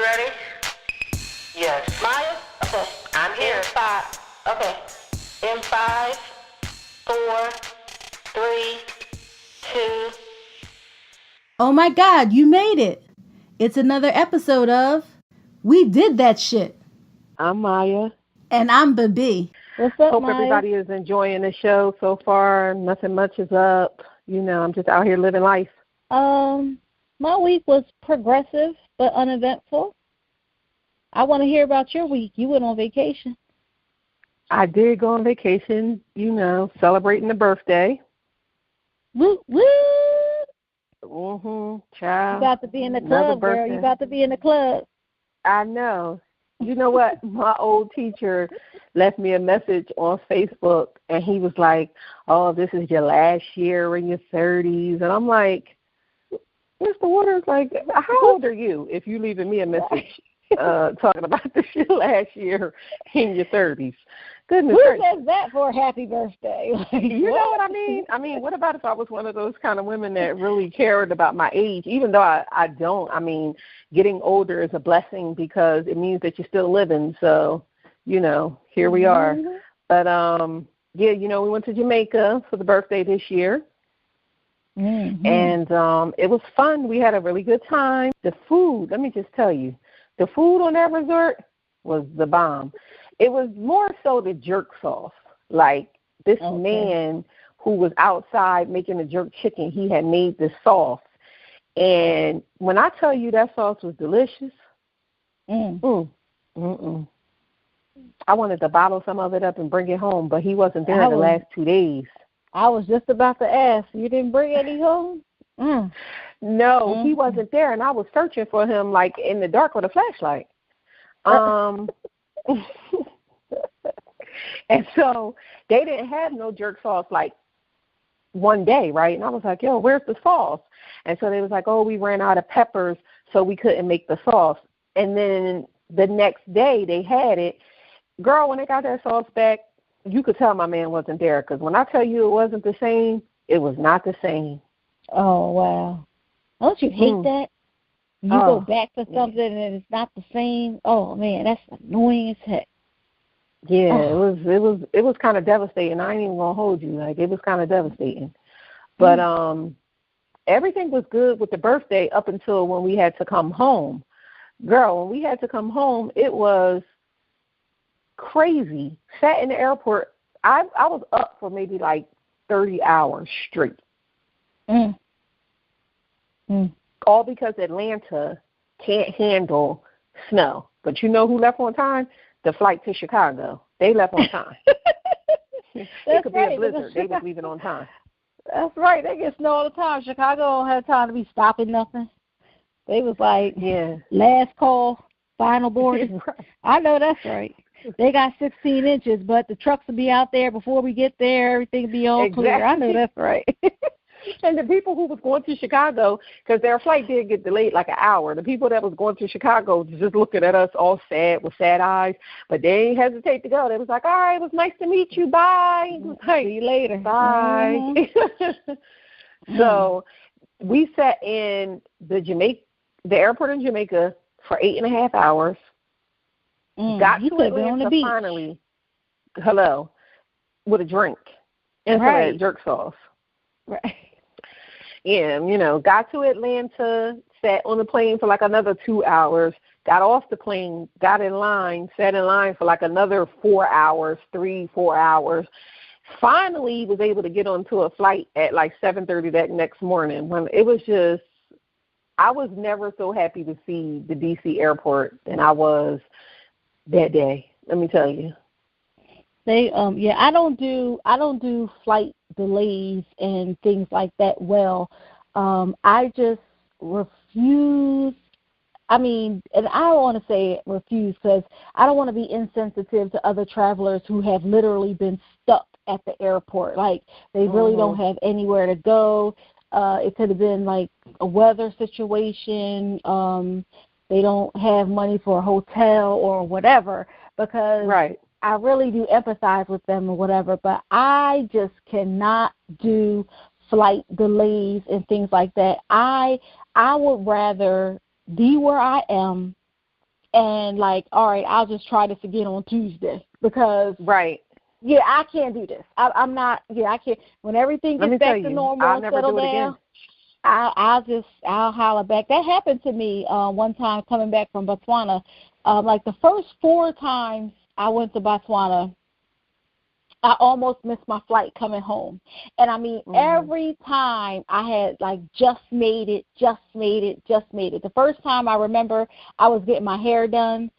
ready? Yes. Maya? Okay. I'm here. Okay. In 5, 4, 3, 2. Oh my God, you made it. It's another episode of We Did That Shit. I'm Maya. And I'm Bibbi. What's up, Hope Maya? everybody is enjoying the show so far. Nothing much is up. You know, I'm just out here living life. My week was progressive but uneventful. I want to hear about your week. You went on vacation. I did go on vacation, you know, celebrating the birthday. Woo, woo! Child. You got to be in the club, girl. You got to be in the club. I know. You know what? My old teacher left me a message on Facebook, and he was like, oh, this is your last year in your 30s. And I'm like, Mr. Waters, like, how old are you if you leaving me a message talking about this your last year in your 30s? Goodness gracious. Who says that for a happy birthday? You know what I mean? I mean, what about if I was one of those kind of women that really cared about my age? Even though I don't. I mean, getting older is a blessing because it means that you're still living. So, you know, here we are. But, yeah, you know, we went to Jamaica for the birthday this year. And it was fun. We had a really good time. The food, let me just tell you, the food on that resort was the bomb. It was more so the jerk sauce. Like this man who was outside making the jerk chicken, he had made this sauce. And when I tell you that sauce was delicious, I wanted to bottle some of it up and bring it home, but he wasn't there the last 2 days. I was just about to ask. You didn't bring any home? No, he wasn't there, and I was searching for him, like, in the dark with a flashlight. And so they didn't have no jerk sauce, like, one day, right? And I was like, yo, where's the sauce? And so they was like, oh, we ran out of peppers, so we couldn't make the sauce. And then the next day they had it. Girl, when they got that sauce back, you could tell my man wasn't there because when I tell you it wasn't the same, it was not the same. Oh, wow. Don't you hate that? You go back to something and it's not the same. Oh, man, that's annoying as heck. Yeah, it was kind of devastating. I ain't even going to hold you. Like, it was kind of devastating. But everything was good with the birthday up until when we had to come home. Girl, when we had to come home, it was crazy. Sat in the airport. I was up for maybe like 30 hours straight. All because Atlanta can't handle snow. But you know who left on time? The flight to Chicago. They left on time. It could be a blizzard. They was leaving on time. That's right. They get snow all the time. Chicago don't have time to be stopping nothing. They was like, last call, final boarding. I know that's right. They got 16 inches, but the trucks will be out there before we get there. Everything will be all clear. I know that's right. And the people who was going to Chicago, because their flight did get delayed like an hour, the people that was going to Chicago just looking at us all sad with sad eyes, but they didn't hesitate to go. They was like, all right, it was nice to meet you. Bye. Like, see you later. Bye. So we sat in the airport in Jamaica for 8.5 hours. Got to Atlanta finally, with a drink and some of that jerk sauce. Right. Yeah, you know, got to Atlanta, sat on the plane for like another 2 hours, got off the plane, got in line, sat in line for like another 4 hours, 3-4 hours. Finally was able to get onto a flight at like 7:30 that next morning. When it was just, I was never so happy to see the D.C. airport than I was that day. Let me tell you. They I don't do flight delays and things like that well. I just refuse. I mean, and I don't want to say refuse because I don't want to be insensitive to other travelers who have literally been stuck at the airport. Like, they really don't have anywhere to go. It could have been like a weather situation. They don't have money for a hotel or whatever because I really do empathize with them or whatever, but I just cannot do flight delays and things like that. I would rather be where I am and like, all right, I'll just try this again on Tuesday because yeah, I can't do this. I'm not. Yeah, I can't. When everything gets back to normal and settle down, I'll holler back. That happened to me one time coming back from Botswana. Like the first 4 times I went to Botswana, I almost missed my flight coming home. And I mean, every time I had like just made it. The first time I remember I was getting my hair done.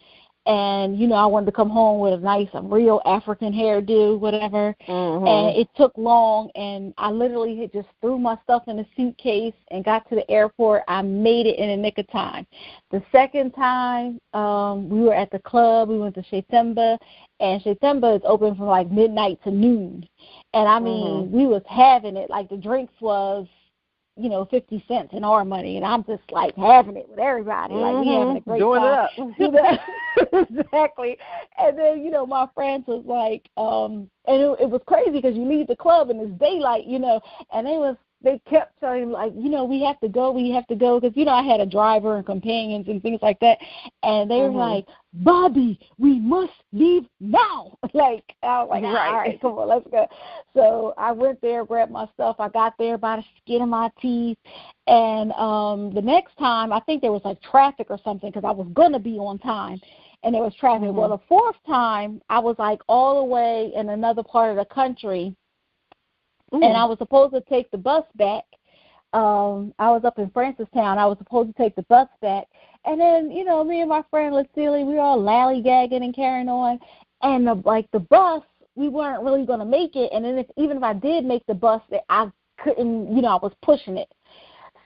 And, you know, I wanted to come home with a real African hairdo, whatever. And it took long, and I literally had just threw my stuff in a suitcase and got to the airport. I made it in the nick of time. The second time, we were at the club. We went to Shetemba, and Shetemba is open from like midnight to noon. And, I mean, we was having it. Like the drinks was, you know, 50 cents in our money, and I'm just like having it with everybody, like we having a great time. Exactly. And then, you know, my friends was like, and it was crazy because you leave the club and it's daylight, you know, and they kept saying, like, you know, we have to go, because, you know, I had a driver and companions and things like that, and they were like, Bobby, we must leave now. Like, I was like, all right, come on, let's go. So I went there, grabbed my stuff. I got there by the skin of my teeth, and the next time, I think there was, like, traffic or something because I was going to be on time, and there was traffic. Well, the fourth time, I was, like, all the way in another part of the country, and I was supposed to take the bus back. I was up in Francistown. I was supposed to take the bus back. And then, you know, me and my friend Lucille, we were all lollygagging and carrying on. And, the bus, we weren't really going to make it. And then even if I did make the bus, I couldn't, you know, I was pushing it.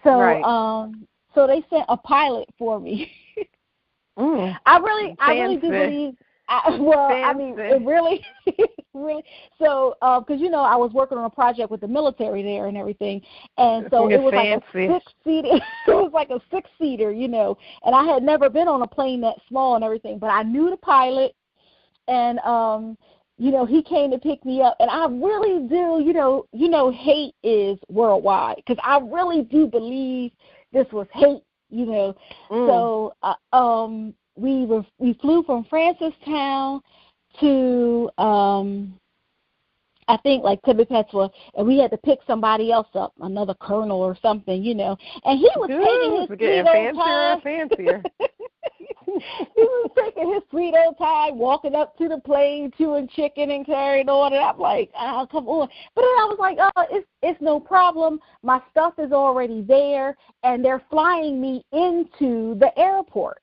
So so they sent a pilot for me. I really do believe. I mean, it really, so, because, you know, I was working on a project with the military there and everything, and so it was like a 6-seater, it was like a 6-seater, you know, and I had never been on a plane that small and everything, but I knew the pilot, and, you know, he came to pick me up, and I really do, you know, hate is worldwide, because I really do believe this was hate, you know, so, we flew from Francistown to I think like Tibet-Petswa, and we had to pick somebody else up, another colonel or something, you know. And he was taking his sweet old time. Fancier. He was taking his sweet old time, walking up to the plane, chewing chicken and carrying on. And I'm like, oh, come on. But then I was like, oh, it's no problem. My stuff is already there, and they're flying me into the airport.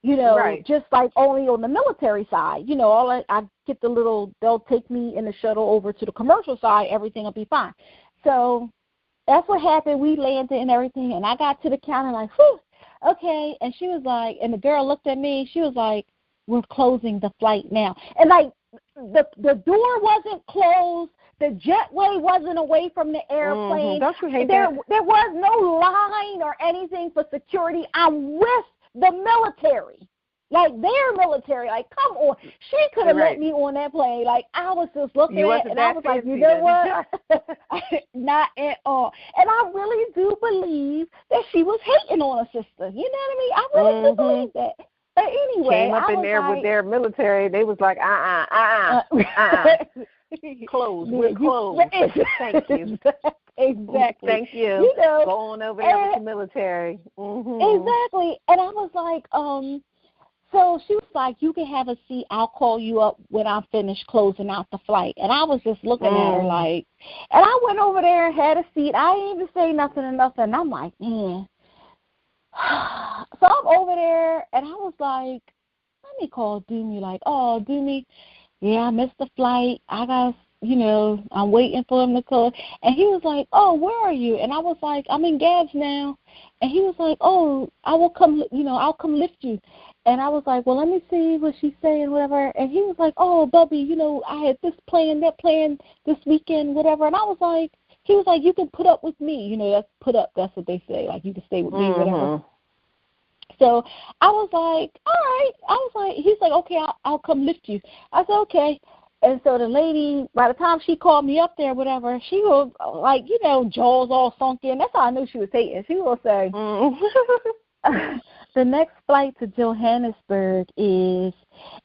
You know, just like only on the military side. You know, I get they'll take me in the shuttle over to the commercial side, everything will be fine. So that's what happened. We landed and everything, and I got to the counter like, whew, okay. And she was like, and the girl looked at me, she was like, we're closing the flight now. And like, the door wasn't closed. The jetway wasn't away from the airplane. Don't you hate that? There was no line or anything for security. I'm with the military, like their military, like come on. She could have let me on that plane. Like I was just looking at it, and I was like, you know what? Not at all. And I really do believe that she was hating on her sister. You know what I mean? I really do believe that. But anyway, came up in there with their military. They was like, closed. We're closed. Thank you. Exactly. Thank you. You know, going over there with the military. Exactly. And I was like, so she was like, you can have a seat. I'll call you up when I'm finished closing out the flight. And I was just looking at her like, and I went over there and had a seat. I didn't even say nothing or nothing. I'm like, man. So I'm over there, and I was like, let me call Doomy. Like, oh, Doomy, yeah, I missed the flight. I got, you know, I'm waiting for him to call. And he was like, oh, where are you? And I was like, I'm in Gabs now. And he was like, oh, I will come, you know, I'll come lift you. And I was like, well, let me see what she's saying, whatever. And he was like, oh, Bubby, you know, I had this plan, that plan this weekend, whatever. And I was like, he was like, you can put up with me. You know, that's put up. That's what they say. Like, you can stay with me, whatever. So I was like, all right. I was like, he's like, okay, I'll come lift you. I said, okay. And so the lady, by the time she called me up there, whatever, she was like, you know, jaws all sunk in. That's how I knew she was hating. She was say, The next flight to Johannesburg is,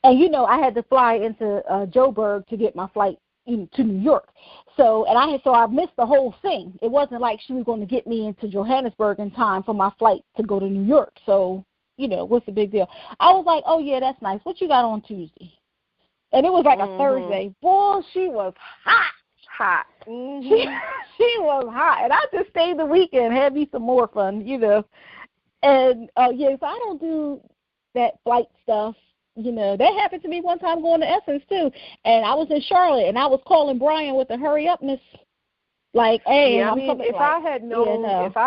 and you know, I had to fly into Joburg to get my flight to New York. So I missed the whole thing. It wasn't like she was going to get me into Johannesburg in time for my flight to go to New York. So, you know, what's the big deal? I was like, oh yeah, that's nice. What you got on Tuesday? And it was like a Thursday. Boy, she was hot. Mm-hmm. She was hot. And I just stayed the weekend, had me some more fun, you know. And, so I don't do that flight stuff. You know, that happened to me one time going to Essence, too. And I was in Charlotte, and I was calling Brian with a hurry-upness. Like, hey, yeah, I'm coming. If I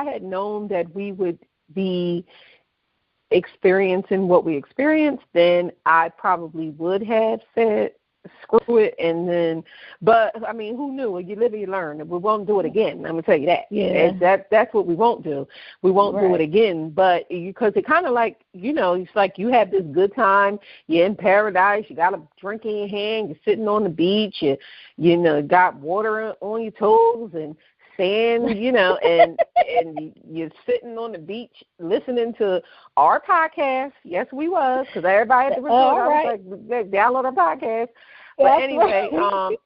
had known that we would be experiencing what we experienced, then I probably would have said, screw it, and then, but I mean, who knew? You live and you learn. We won't do it again. I'm gonna tell you that. Yeah, that's what we won't do. We won't do it again. But because it kind of like, you know, it's like you have this good time. You're in paradise. You got a drink in your hand. You're sitting on the beach. You know, got water on your toes and sand, you know, and you're sitting on the beach listening to our podcast. Yes, we was, because everybody at the resort, I was like, download our podcast. But anyway,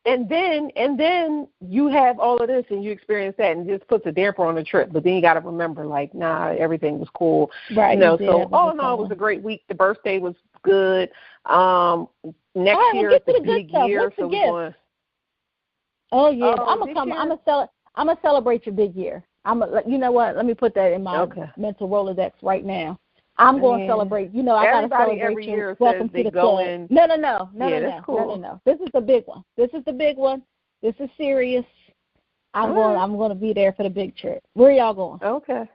and then you have all of this and you experience that, and it just puts a damper on the trip. But then you got to remember, like, nah, everything was cool. Right. You know, so all in all, it was a great week. The birthday was good. Next year is the big year, so we're going. Oh yeah, I'm gonna celebrate your big year. You know what? Let me put that in my mental Rolodex right now. I'm going to celebrate. You know, I got to celebrate every you. Year Welcome to the club. No. Cool. No. This is the big one. This is serious. I'm going to be there for the big trip. Where y'all going? Okay.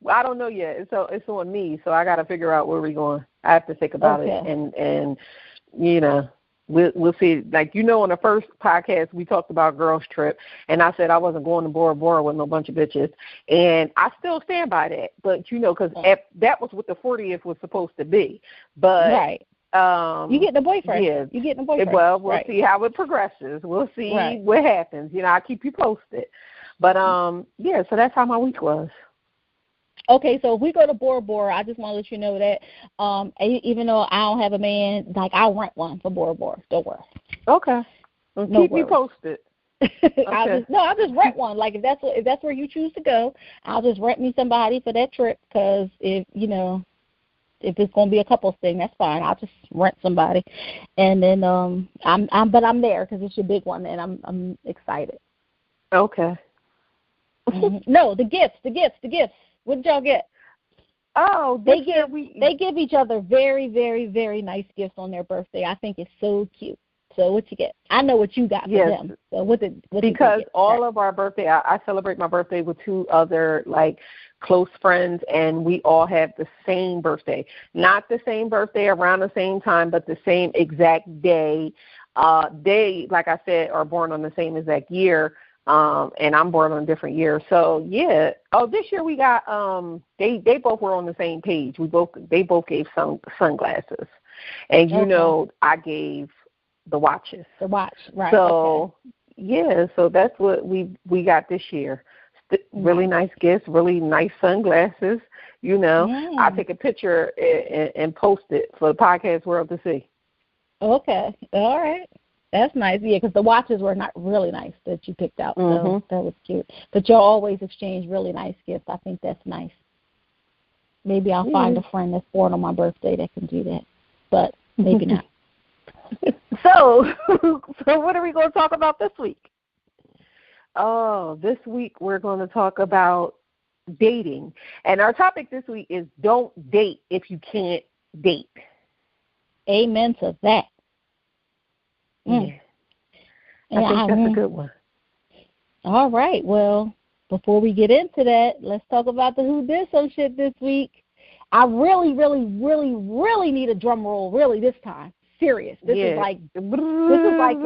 Well, I don't know yet. It's on me, so I got to figure out where we're going. I have to think about it, and you know. We'll see. Like, you know, on the first podcast, we talked about girls' trip, and I said I wasn't going to Bora Bora with no bunch of bitches, and I still stand by that. But, you know, because that was what the 40th was supposed to be. But you getting a boyfriend. Yeah. You getting a boyfriend. Well, we'll see how it progresses. We'll see what happens. You know, I'll keep you posted. But, so that's how my week was. Okay, so if we go to Bora Bora, I just want to let you know that even though I don't have a man, like, I'll rent one for Bora Bora. Don't worry. Okay. Well, keep me posted. I'll just rent one. Like, if that's where you choose to go, I'll just rent me somebody for that trip. Because if it's going to be a couples thing, that's fine. I'll just rent somebody, and then I'm there because it's your big one, and I'm excited. Okay. No, the gifts. What did y'all get? Oh, they give each other very, very, very nice gifts on their birthday. I think it's so cute. So what you get? I know what you got for them. So what did because all of our birthday, I celebrate my birthday with two other like close friends, and we all have the same birthday. Not the same birthday around the same time, but the same exact day. They, like I said, are born on the same exact year. And I'm born on a different year. So yeah. Oh, this year we got they both were on the same page. They both gave sunglasses. And you know, I gave the watches. The watch, right. So so that's what we got this year. Really nice gifts, really nice sunglasses, you know. I'll take a picture and post it for the podcast world to see. Okay. All right. That's nice, yeah, because the watches were not really nice that you picked out, so that was cute. But you'll always exchange really nice gifts. I think that's nice. Maybe I'll find a friend that's born on my birthday that can do that, but maybe not. So what are we going to talk about this week? Oh, this week we're going to talk about dating. And our topic this week is don't date if you can't date. Amen to that. Yeah. I think that's a good one. All right. Well, before we get into that, let's talk about the Who Did Some Shit this week. I really, really, really, really need a drum roll, really, this time. Serious. This is like the right.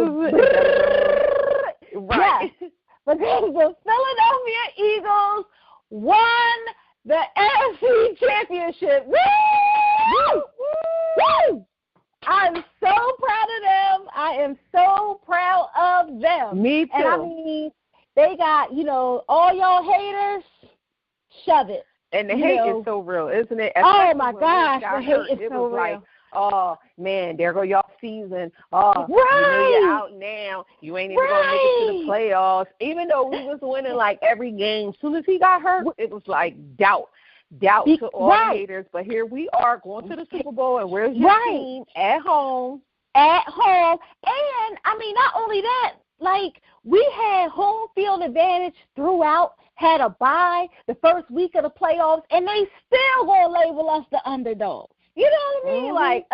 Yes. Because the Philadelphia Eagles won the AFC Championship. Woo! Woo! I'm so proud of them. I am so proud of them. Me too. And I mean, they got, all y'all haters, shove it. And the hate is so real, isn't it? Oh, my gosh, the hate is so real. Like, oh, man, there go y'all season. Oh, you know you're out now. You ain't even going to make it to the playoffs. Even though we was winning, like, every game, as soon as he got hurt, it was like doubt to all haters. But here we are going to the Super Bowl, and where's your team? At home. At home. And, I mean, not only that, like, we had home field advantage throughout, had a bye the first week of the playoffs, and they still going to label us the underdogs. You know what I mean? Like,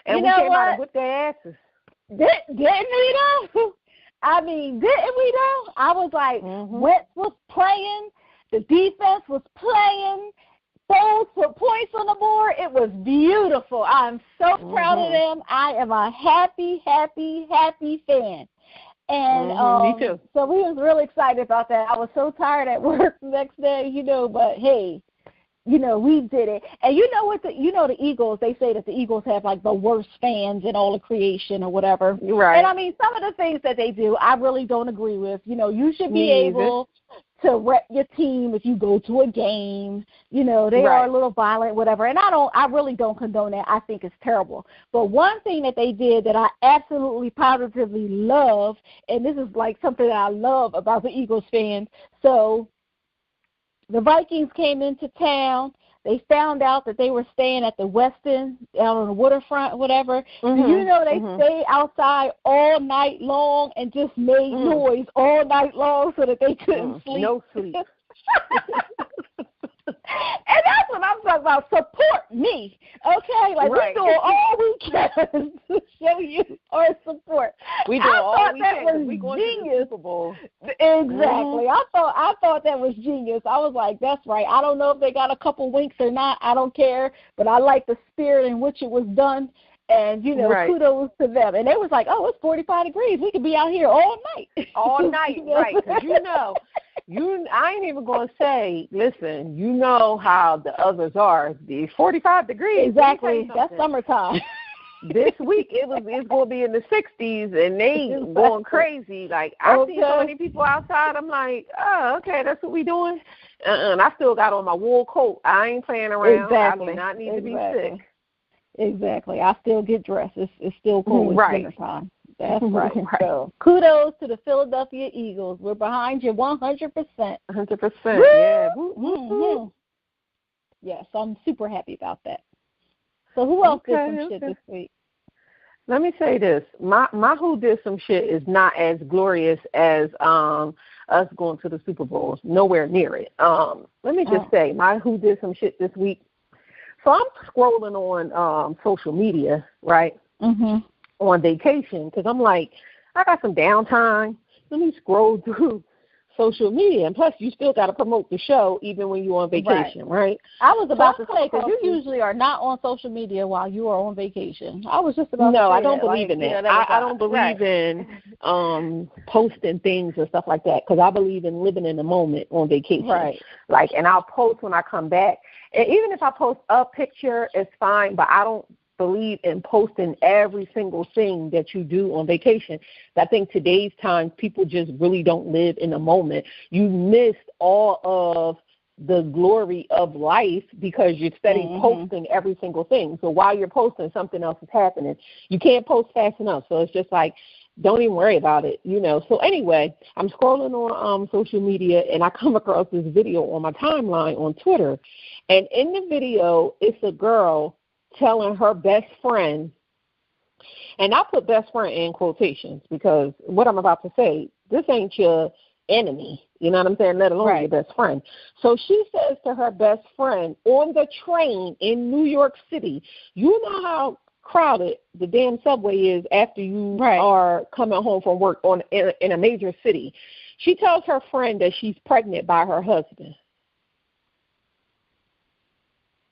and you we know came what? out and whipped their asses. Didn't we though? I mean, didn't we though? I was like, Wentz was playing, the defense was playing, both put points on the board. It was beautiful. I'm so proud of them. I am a happy, happy, happy fan. And me too. So we was really excited about that. I was so tired at work the next day, you know, but hey, you know, we did it. And you know what, the Eagles, they say that the Eagles have, like, the worst fans in all of creation or whatever. Right. And, I mean, some of the things that they do I really don't agree with. You know, you should be able to rep your team if you go to a game. You know, they are a little violent, whatever. And I really don't condone that. I think it's terrible. But one thing that they did that I absolutely positively love, and this is, like, something that I love about the Eagles fans. So the Vikings came into town. They found out that they were staying at the Westin down on the waterfront, whatever. Do you know they stayed outside all night long and just made noise all night long so that they couldn't sleep? No sleep. And that's what I'm talking about. Support me, okay? Like, we doing all we can to show you our support. We doing all we can. Was we going genius. to the Super Bowl. Exactly. I thought that was genius. I was like, that's right. I don't know if they got a couple winks or not. I don't care, but I like the spirit in which it was done. And, you know, kudos to them. And they was like, oh, it's 45 degrees. We could be out here all night. All night, right. Because, you know, I ain't even going to say, listen, you know how the others are. The 45 degrees. Exactly. That's summertime. This week it's going to be in the 60s, and they going crazy. Like, I see so many people outside. I'm like, oh, okay, that's what we doing? And I still got on my wool coat. I ain't playing around. Exactly. I do not need to be sick. Exactly. I still get dressed. It's still cold. It's winter time. That's right. So kudos to the Philadelphia Eagles. We're behind you 100%. 100%. Yeah. Yes, I'm super happy about that. So who else did some shit this week? Let me say this. My who did some shit is not as glorious as us going to the Super Bowl. Nowhere near it. Let me just say, my who did some shit this week. So I'm scrolling on social media, right, on vacation, because I'm like, I got some downtime. Let me scroll through social media. And plus, you still got to promote the show even when you're on vacation, right? I was about to say, because you usually are not on social media while you are on vacation. I was just about to say I don't believe in that. I don't believe in posting things and stuff like that, because I believe in living in the moment on vacation. Right. Like, and I'll post when I come back. And even if I post a picture, it's fine, but I don't believe in posting every single thing that you do on vacation. I think today's times, people just really don't live in the moment. You missed all of the glory of life because you're posting every single thing. So while you're posting, something else is happening. You can't post fast enough. So it's just like, don't even worry about it, you know. So anyway, I'm scrolling on social media, and I come across this video on my timeline on Twitter. And in the video, it's a girl telling her best friend, and I put best friend in quotations because what I'm about to say, this ain't your enemy, you know what I'm saying, let alone your best friend. So she says to her best friend on the train in New York City, you know how crowded the damn subway is after you are coming home from work in a major city. She tells her friend that she's pregnant by her husband.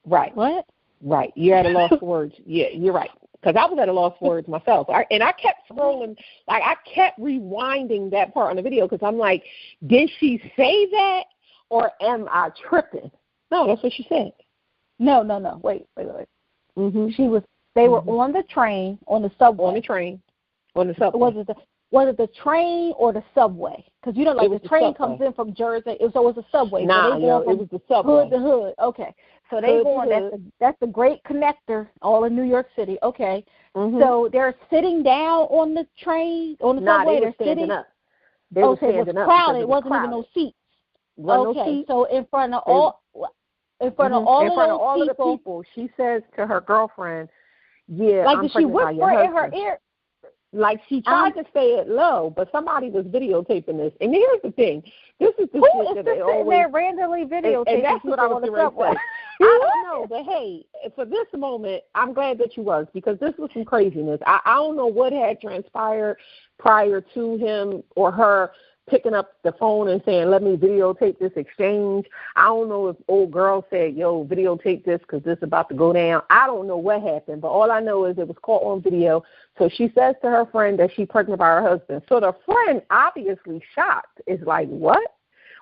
Right. What? Right. You're at a loss for words. Yeah, you're right. Because I was at a loss for words myself. And I kept scrolling. Like, I kept rewinding that part on the video because I'm like, did she say that or am I tripping? No, that's what she said. No. Wait. They were on the train, on the subway. On the subway. Was it the train or the subway? Because, you know, like the train comes in from Jersey. So it was a subway. Nah, so it was the subway. Hood to hood. Okay. So they going, that's the great connector all in New York City. Okay. Mm-hmm. So they're sitting down on the train, on the subway. They're standing up. They were standing up. Crowded. It wasn't even no seats. Okay. So in front of all of the people, she says to her girlfriend, "Yeah, like I'm did she whisper in her ear?" Like she tried to say it low, but somebody was videotaping this. And here's the thing: this is the shit that they always. They're randomly videotaping. And that's what I was going to say. I don't know, but hey, for this moment, I'm glad that you was, because this was some craziness. I don't know what had transpired prior to him or her picking up the phone and saying, let me videotape this exchange. I don't know if old girl said, yo, videotape this because this is about to go down. I don't know what happened, but all I know is it was caught on video. So she says to her friend that she's pregnant by her husband. So the friend, obviously shocked, is like, what?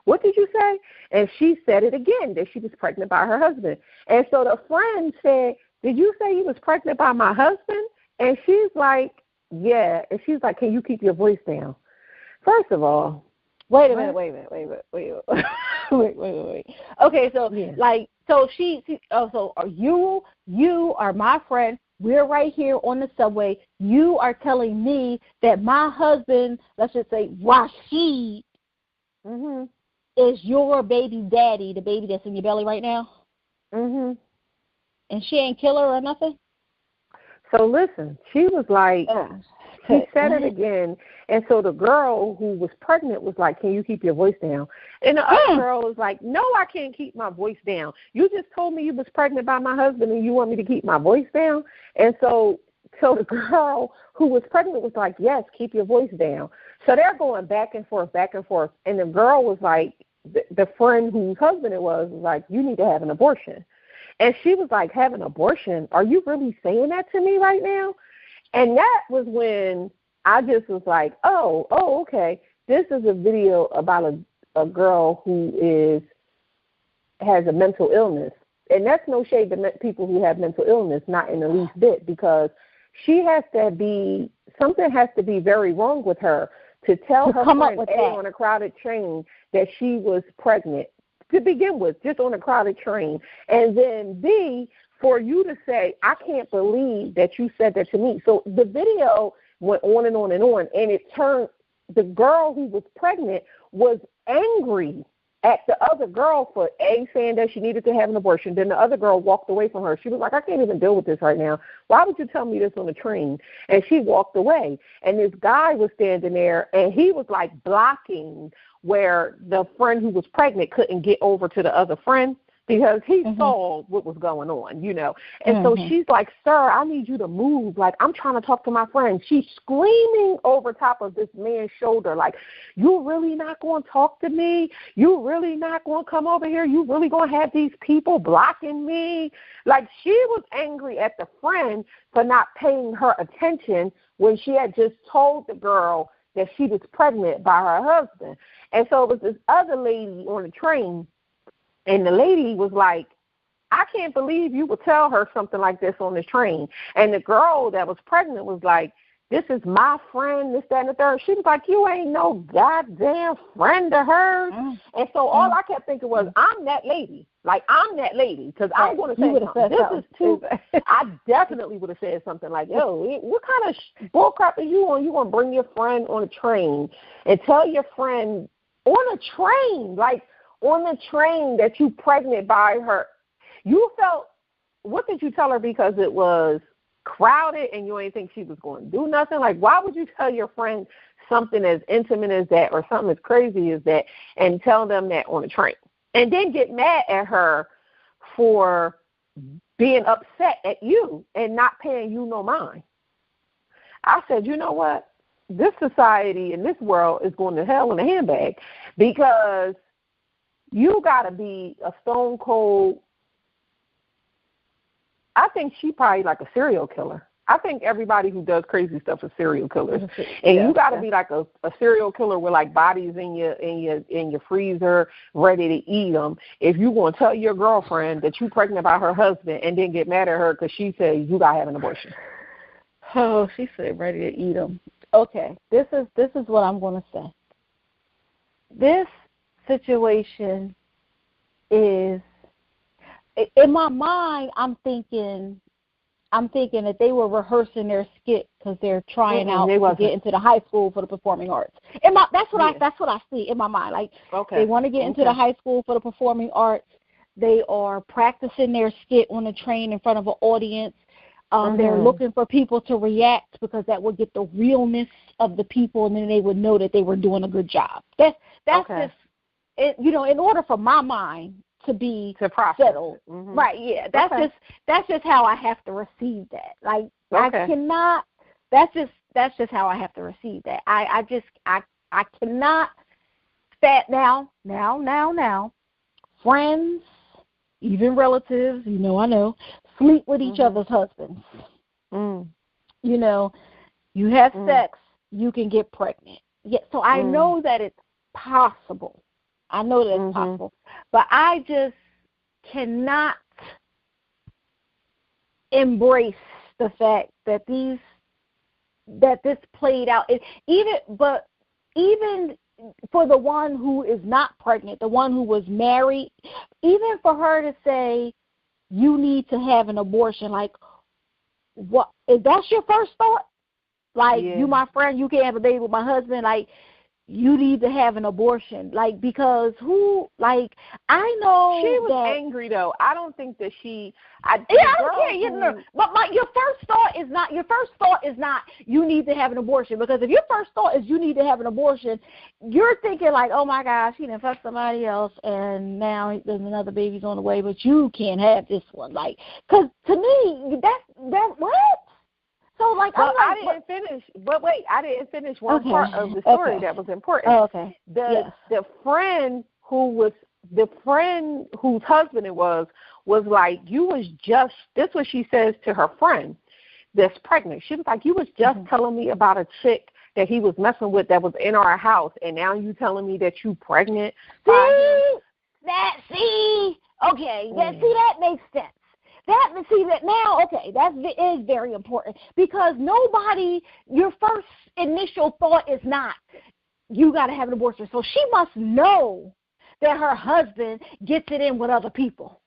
What did you say? And she said it again, that she was pregnant by her husband. And so the friend said, did you say you was pregnant by my husband? And she's like, yeah. And she's like, can you keep your voice down? First of all, wait a minute. Okay, so so are you are my friend. We're right here on the subway. You are telling me that my husband, let's just say Rashid, is your baby daddy, the baby that's in your belly right now? And she ain't kill her or nothing? So listen, she was like, he said it again, and so the girl who was pregnant was like, can you keep your voice down? And the other girl was like, no, I can't keep my voice down. You just told me you was pregnant by my husband and you want me to keep my voice down? And so the girl who was pregnant was like, yes, keep your voice down. So they're going back and forth, and the girl was like, the friend whose husband it was like, you need to have an abortion. And she was like, have an abortion? Are you really saying that to me right now? And that was when I just was like, oh, okay. This is a video about a girl who has a mental illness. And that's no shade to people who have mental illness, not in the least bit, because something has to be very wrong with her to tell her friend A on a crowded train that she was pregnant, to begin with, just on a crowded train. And then B, for you to say, I can't believe that you said that to me. So the video went on and on and on, and it turned, the girl who was pregnant was angry at the other girl for A, saying that she needed to have an abortion. Then the other girl walked away from her. She was like, I can't even deal with this right now. Why would you tell me this on the train? And she walked away. And this guy was standing there, and he was like blocking where the friend who was pregnant couldn't get over to the other friend, because he saw what was going on, you know. And so she's like, sir, I need you to move. Like, I'm trying to talk to my friend. She's screaming over top of this man's shoulder, like, you really not going to talk to me? You really not going to come over here? You really going to have these people blocking me? Like, she was angry at the friend for not paying her attention when she had just told the girl that she was pregnant by her husband. And so it was this other lady on the train. And the lady was like, I can't believe you would tell her something like this on the train. And the girl that was pregnant was like, this is my friend, this, that, and the third. She was like, you ain't no goddamn friend of hers. And so all I kept thinking was, I'm that lady. Like, I'm that lady, because I'm going to say something. This is too, I definitely would have said something like, yo, what kind of bull crap are you on? You going to bring your friend on a train and tell your friend on a train, like, on the train, that you pregnant by her. You felt, what did you tell her because it was crowded and you ain't think she was going to do nothing? Like, why would you tell your friend something as intimate as that or something as crazy as that and tell them that on a train? And then get mad at her for being upset at you and not paying you no mind. I said, you know what? This society and this world is going to hell in a handbag, because you got to be a stone cold. I think she probably like a serial killer. I think everybody who does crazy stuff is serial killers. And you got to be like a serial killer with like bodies in your freezer ready to eat them if you going to tell your girlfriend that you pregnant by her husband and then get mad at her because she said you got to have an abortion. Oh, she said ready to eat them. Okay, this is what I'm going to say. This situation is, in my mind, I'm thinking that they were rehearsing their skit because they're trying out to get into the high school for the performing arts. That's what I see in my mind. Like, they want to get into the high school for the performing arts. They are practicing their skit on the train in front of an audience. They're looking for people to react because that would get the realness of the people, and then they would know that they were doing a good job. That's just it. You know, in order for my mind to be settled, right? Yeah, that's just how I have to receive that. Like, I cannot. That's just how I have to receive that. I cannot. That now, friends, even relatives, I know, sleep with each other's husbands. You know, you have sex, you can get pregnant. Yeah, so I know that it's possible. I know that it's possible. But I just cannot embrace the fact that this played out. Even for the one who is not pregnant, the one who was married, even for her to say, you need to have an abortion, like, what, if that's your first thought? Like, you my friend, you can't have a baby with my husband, like, you need to have an abortion, like, because I know she was that, angry though. I don't think that she. I don't care. But your first thought is not you need to have an abortion, because if your first thought is you need to have an abortion, you're thinking like, oh my gosh, he done fucked somebody else, and now there's another baby's on the way, but you can't have this one, like, because to me that what. So, like, I didn't finish. But wait, I didn't finish one part of the story that was important. Oh, okay. The friend whose husband it was like, you was just. This is what she says to her friend that's pregnant. She was like, you was just telling me about a chick that he was messing with that was in our house, and now you telling me that you pregnant. See, that makes sense. That is very important, because your first initial thought is not, you got to have an abortion. So she must know that her husband gets it in with other people.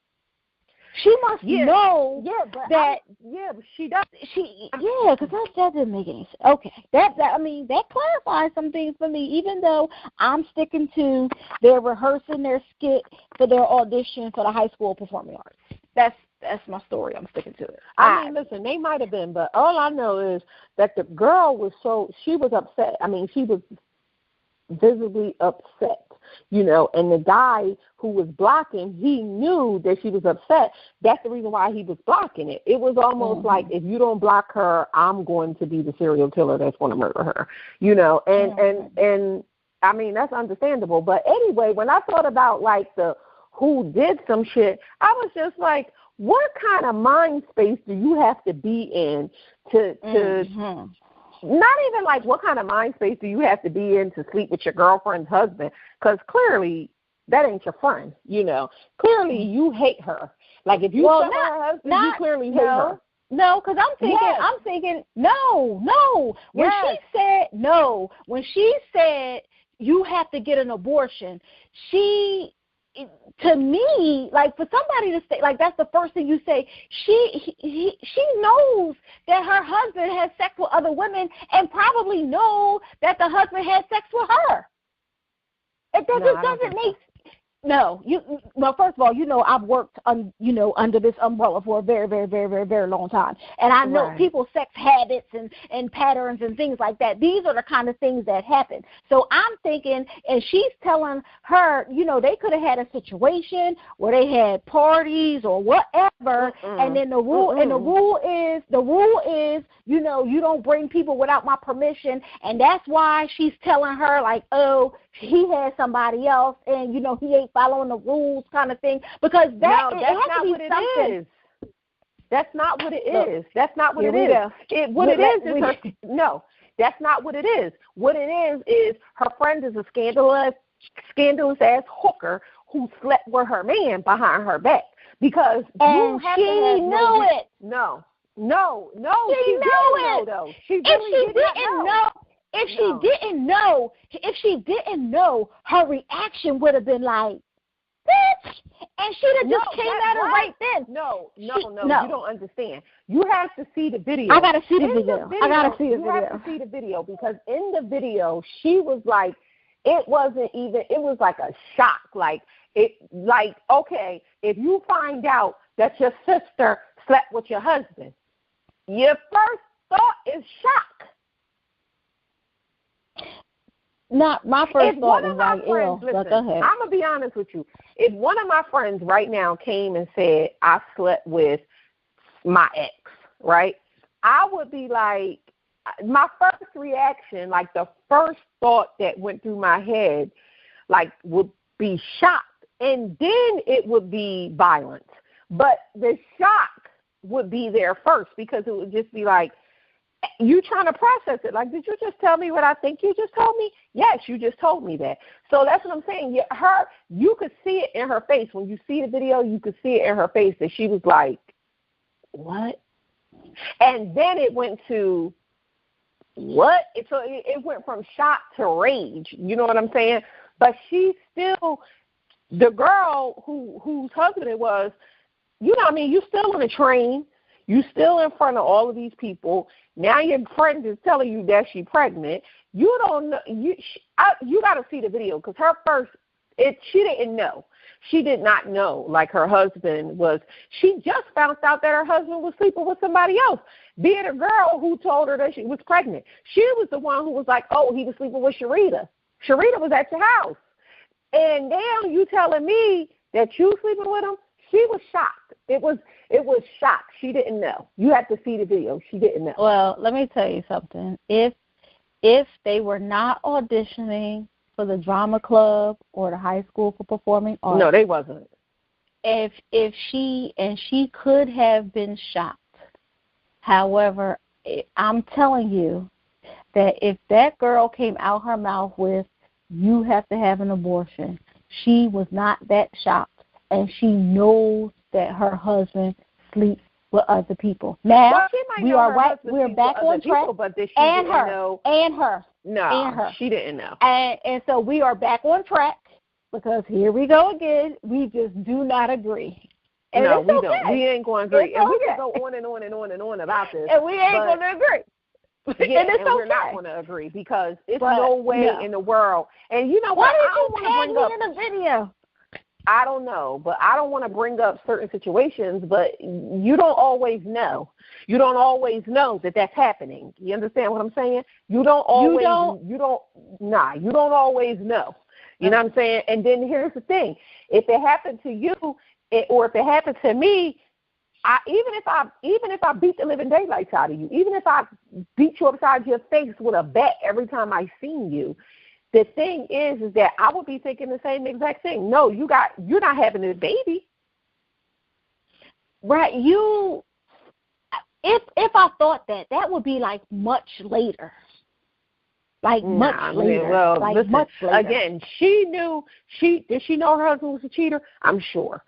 She must know that. But she does. Because that didn't make any sense. Okay, that clarifies some things for me. Even though I'm sticking to they're rehearsing their skit for their audition for the high school performing arts. That's my story. I'm sticking to it. I mean, listen, they might have been, but all I know is that the girl she was upset. I mean, she was visibly upset, and the guy who was blocking, he knew that she was upset. That's the reason why he was blocking it. It was almost like, if you don't block her, I'm going to be the serial killer that's going to murder her, and I mean, that's understandable. But anyway, when I thought about, like, the who did some shit, I was just like, what kind of mind space do you have to be in to not even like what kind of mind space do you have to be in to sleep with your girlfriend's husband? Because clearly that ain't your friend, Clearly you hate her. Like, if you slept with her husband, you clearly hate her. No, because I'm thinking, no. When she said you have to get an abortion, to me, like, for somebody to say, like, that's the first thing you say, she knows that her husband has sex with other women, and probably know that the husband has sex with her. It doesn't make. No, well, first of all, I've worked under this umbrella for a very, very, very, very, very long time, and I know people's sex habits and patterns and things like that. These are the kind of things that happen. So I'm thinking, and she's telling her, they could have had a situation where they had parties or whatever, and then the rule is, you don't bring people without my permission, and that's why she's telling her, like, oh, he had somebody else, and he ain't following the rules, kind of thing, because that's not what it is. That's not what it is. That's not what it is. No, that's not what it is. What it is her friend is a scandalous ass hooker who slept with her man behind her back, because and she knew it. No. No, She didn't knew know, it. though. She really If she didn't know, her reaction would have been like, bitch, and she'd have just came at her right then. No, you don't understand. You have to see the video. I gotta see the video. You have to see the video, because in the video she was like, it was like a shock. Okay, if you find out that your sister slept with your husband, your first thought is shock. Not my first thought was like, ew. But go ahead. I'm gonna be honest with you. If one of my friends right now came and said I slept with my ex, right, I would be like, my first reaction, like the first thought that went through my head, like would be shock, and then it would be violence. But the shock would be there first, because it would just be like, you trying to process it. Like, did you just tell me what I think you just told me? Yes, you just told me that. So that's what I'm saying. You could see it in her face. When you see the video, you could see it in her face that she was like, what? And then it went to, what? So it went from shock to rage. You know what I'm saying? But she's still, the girl whose husband it was, you know what I mean? You still on a train. You still in front of all of these people. Now your friend is telling you that she's pregnant. You don't know. You got to see the video, because she didn't know. She did not know, like, her husband was. She just found out that her husband was sleeping with somebody else, be it a girl who told her that she was pregnant. She was the one who was like, oh, he was sleeping with Sharita. Sharita was at your house. And now you telling me that you sleeping with him? She was shocked. It was shock. She didn't know. You have to see the video. She didn't know. Well, let me tell you something. If they were not auditioning for the drama club or the high school for performing arts, no, they wasn't. If she could have been shocked. However, I'm telling you that if that girl came out her mouth with, you have to have an abortion, she was not that shocked. And she knows that her husband sleeps with other people. Now, we're back on track. And her. No, she didn't know. And so we are back on track, because here we go again. We just do not agree. And no, we okay. don't. We ain't going to agree. And we can go on and on and on and on about this. And we ain't going to agree. Yeah, and it's we're not going to agree, because it's no way in the world. And you know what? Why did you tag me in the video? I don't know, but I don't want to bring up certain situations, but you don't always know. You don't always know that that's happening. You understand what I'm saying? You don't always know. You don't always know. You know what I'm saying? And then here's the thing. If it happened to you, or if it happened to me, even if I beat the living daylights out of you, even if I beat you upside your face with a bat every time I seen you, the thing is that I would be thinking the same exact thing. No, you're not having a baby. Right. If I thought that would be like much later. Much later. Well, like listen, much later. Again, did she know her husband was a cheater? I'm sure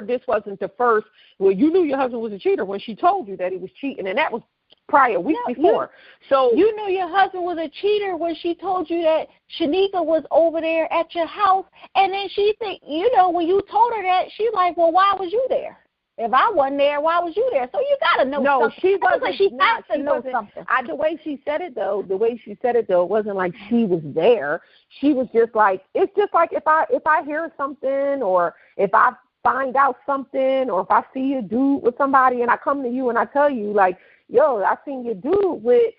this wasn't the first. Well, you knew your husband was a cheater when she told you that he was cheating, and that was probably a week before. So you knew your husband was a cheater when she told you that Shanika was over there at your house, and then she think, when you told her that, she like, well, why was you there? If I wasn't there, why was you there? So you gotta know something. No, she wasn't. Like she has to know something. The way she said it though, it wasn't like she was there. She was just like, it's just like if I hear something, or if I find out something, or if I see a dude with somebody and I come to you and I tell you like, yo, I seen your dude with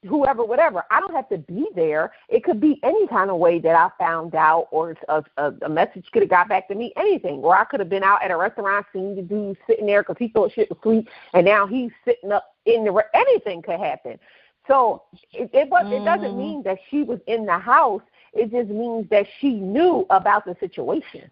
whoever, whatever. I don't have to be there. It could be any kind of way that I found out, or a message could have got back to me, anything. Or I could have been out at a restaurant, seen the dude sitting there because he thought shit was sweet, and now he's sitting up in anything could happen. So it doesn't mean that she was in the house. It just means that she knew about the situation.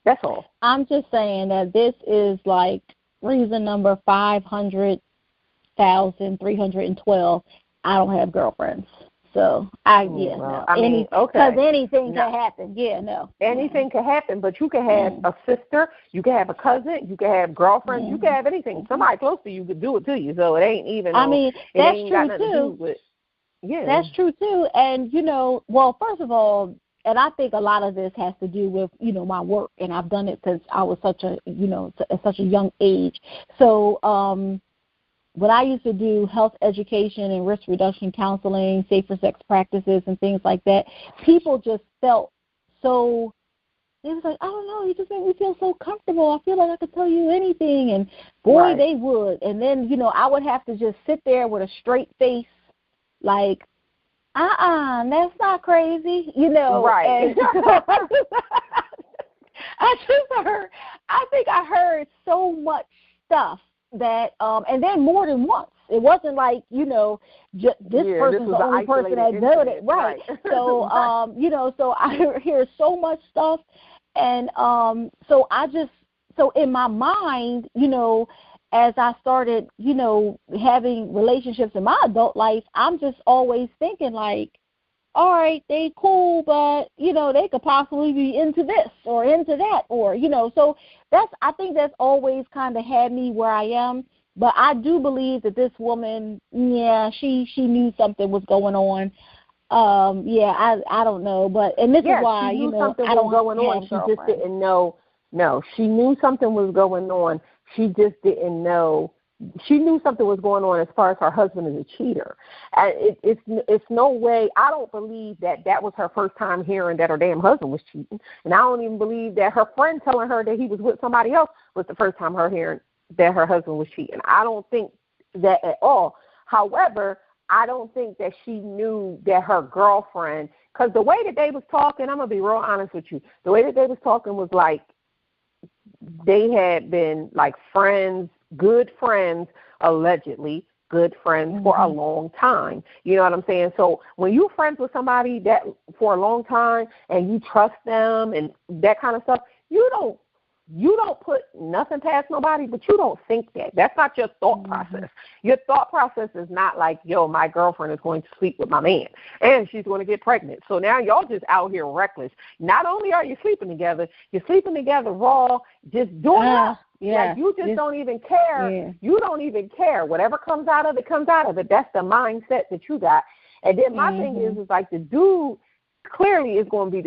That's all. I'm just saying that this is like reason number 500,312. I don't have girlfriends. So well, I mean, because anything can happen. Yeah, no. Anything can happen, but you can have a sister, you can have a cousin, you can have girlfriends, you can have anything. Somebody close to you could do it to you, so it ain't even. I mean, that's true too. That's true too. And well, first of all, and I think a lot of this has to do with my work, and I've done it since I was such a at such a young age. So when I used to do health education and risk reduction counseling, safer sex practices and things like that, people just felt so, it was like, I don't know, you just make me feel so comfortable. I feel like I could tell you anything. And boy, they would. And then, I would have to just sit there with a straight face, like, that's not crazy, Right. And I think I heard so much stuff that, and then more than once. It wasn't like, this person's the only person that did it. Right. So, so I hear so much stuff. And so in my mind, as I started, having relationships in my adult life, I'm just always thinking like, all right, they cool, but, they could possibly be into this or into that or, so I think that's always kind of had me where I am. But I do believe that this woman, she knew something was going on. I don't know, and this is why, she knew something was going on. She just didn't know. No, she knew something was going on. She just didn't know. She knew something was going on as far as her husband is a cheater. It's no way. I don't believe that was her first time hearing that her damn husband was cheating, and I don't even believe that her friend telling her that he was with somebody else was the first time her hearing that her husband was cheating. I don't think that at all. However, I don't think that she knew that her girlfriend, because the way that they was talking, I'm gonna be real honest with you. The way that they was talking was like they had been like friends. Good friends, allegedly good friends for a long time. You know what I'm saying? So when you're friends with somebody that for a long time and you trust them and that kind of stuff, you don't put nothing past nobody, but you don't think that. That's not your thought process. Your thought process is not like, my girlfriend is going to sleep with my man and she's going to get pregnant. So now y'all just out here reckless. Not only are you sleeping together, you're sleeping together raw, just doing it. Yeah. Like you just don't even care. Yeah. You don't even care. Whatever comes out of it, comes out of it. That's the mindset that you got. And then my thing is like the dude clearly is going to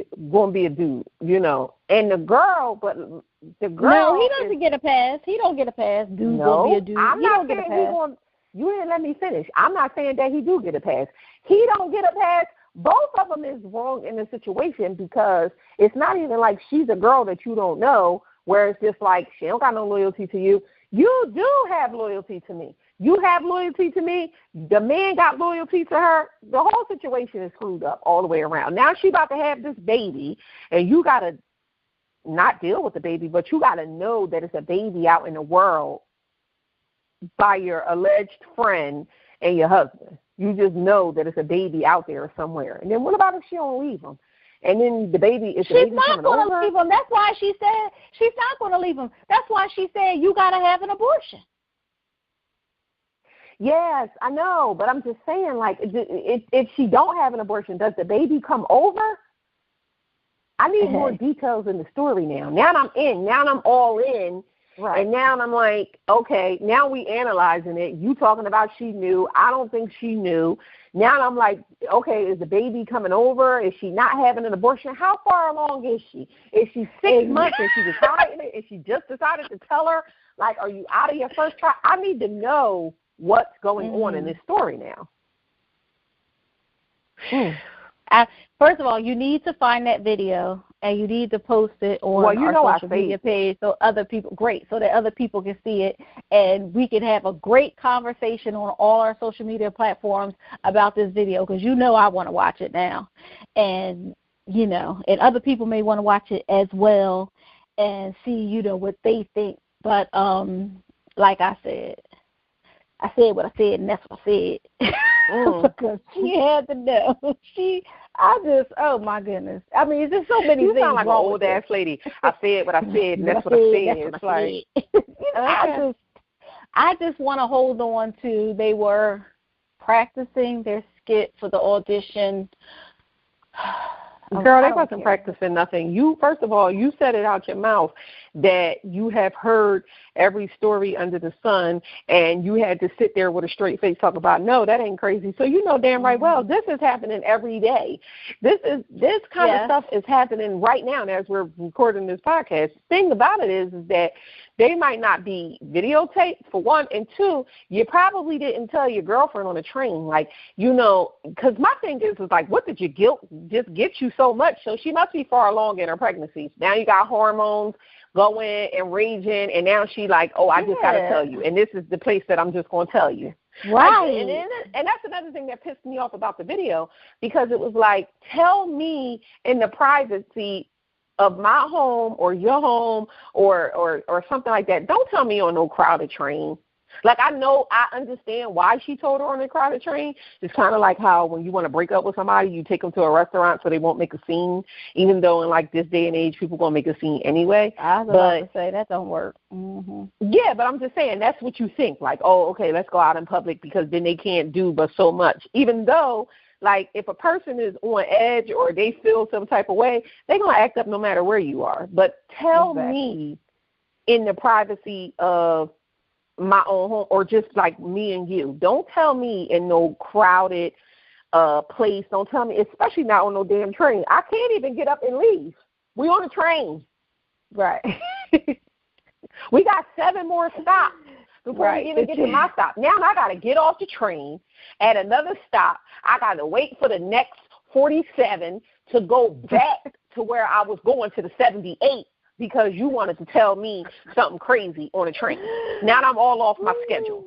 be a dude, and the girl, No, he doesn't get a pass. He don't get a pass. Dude's going to be a dude. I'm not saying you didn't let me finish. I'm not saying that he do get a pass. He don't get a pass. Both of them is wrong in the situation because it's not even like she's a girl that you don't know, where it's just like she don't got no loyalty to you. You do have loyalty to me. You have loyalty to me. The man got loyalty to her. The whole situation is screwed up all the way around. Now she about to have this baby, and you got to not deal with the baby, but you got to know that it's a baby out in the world by your alleged friend and your husband. You just know that it's a baby out there somewhere. And then what about if she don't leave him? And then the baby is the baby coming over? She's not going to leave him. That's why she said she's not going to leave him. That's why she said you got to have an abortion. Yes, I know, but I'm just saying, like, if she don't have an abortion, does the baby come over? I need more details in the story now. Now I'm in. Now I'm all in. Right. And now I'm like, okay, now we analyzing it. You talking about she knew. I don't think she knew. Now I'm like, okay, is the baby coming over? Is she not having an abortion? How far along is she? Is she 6 months? Is she decided? Is she just decided to tell her? Like, are you out of your first try? I need to know what's going on in this story now. First of all, you need to find that video and you need to post it on our social media page so other people, so that other people can see it and we can have a great conversation on all our social media platforms about this video because I want to watch it now. And, and other people may want to watch it as well and see, what they think. But like I said what I said, and that's what I said. Because she had to know. Oh my goodness. I mean, there's so many things. You sound like an old ass lady. I said what I said, and that's what I said. It's like, I just want to hold on to they were practicing their skit for the audition. Girl, they wasn't practicing nothing. You, first of all, you said it out your mouth that you have heard every story under the sun, and you had to sit there with a straight face talk about, no, that ain't crazy. So you know damn right well this is happening every day. This kind of stuff is happening right now as we're recording this podcast. The thing about it is that they might not be videotaped, for one, and two, you probably didn't tell your girlfriend on the train, like, you know, because my thing is like, what did your guilt just get you so much? So she must be far along in her pregnancy. Now you got hormones going and raging, and now she like, oh, I just got to tell you, and this is the place that I'm just going to tell you. Right. And that's another thing that pissed me off about the video, because it was like, tell me in the privacy of my home or your home or something like that. Don't tell me on no crowded train. Like, I understand why she told her on the crowded train. It's kind of like how when you want to break up with somebody, you take them to a restaurant so they won't make a scene, even though in, like, this day and age, people going to make a scene anyway. I was about to say, that don't work. Mm-hmm. Yeah, but I'm just saying, that's what you think. Like, oh, okay, let's go out in public because then they can't do but so much. Even though, like, if a person is on edge or they feel some type of way, they're going to act up no matter where you are. But tell me in the privacy of my own home, or just like me and you. Don't tell me in no crowded place. Don't tell me, especially not on no damn train. I can't even get up and leave. We on a train. Right. We got 7 more stops before we even get to my stop. Now I got to get off the train at another stop. I got to wait for the next 47 to go back to where I was going, to the 78. Because you wanted to tell me something crazy on a train. Now I'm all off my schedule.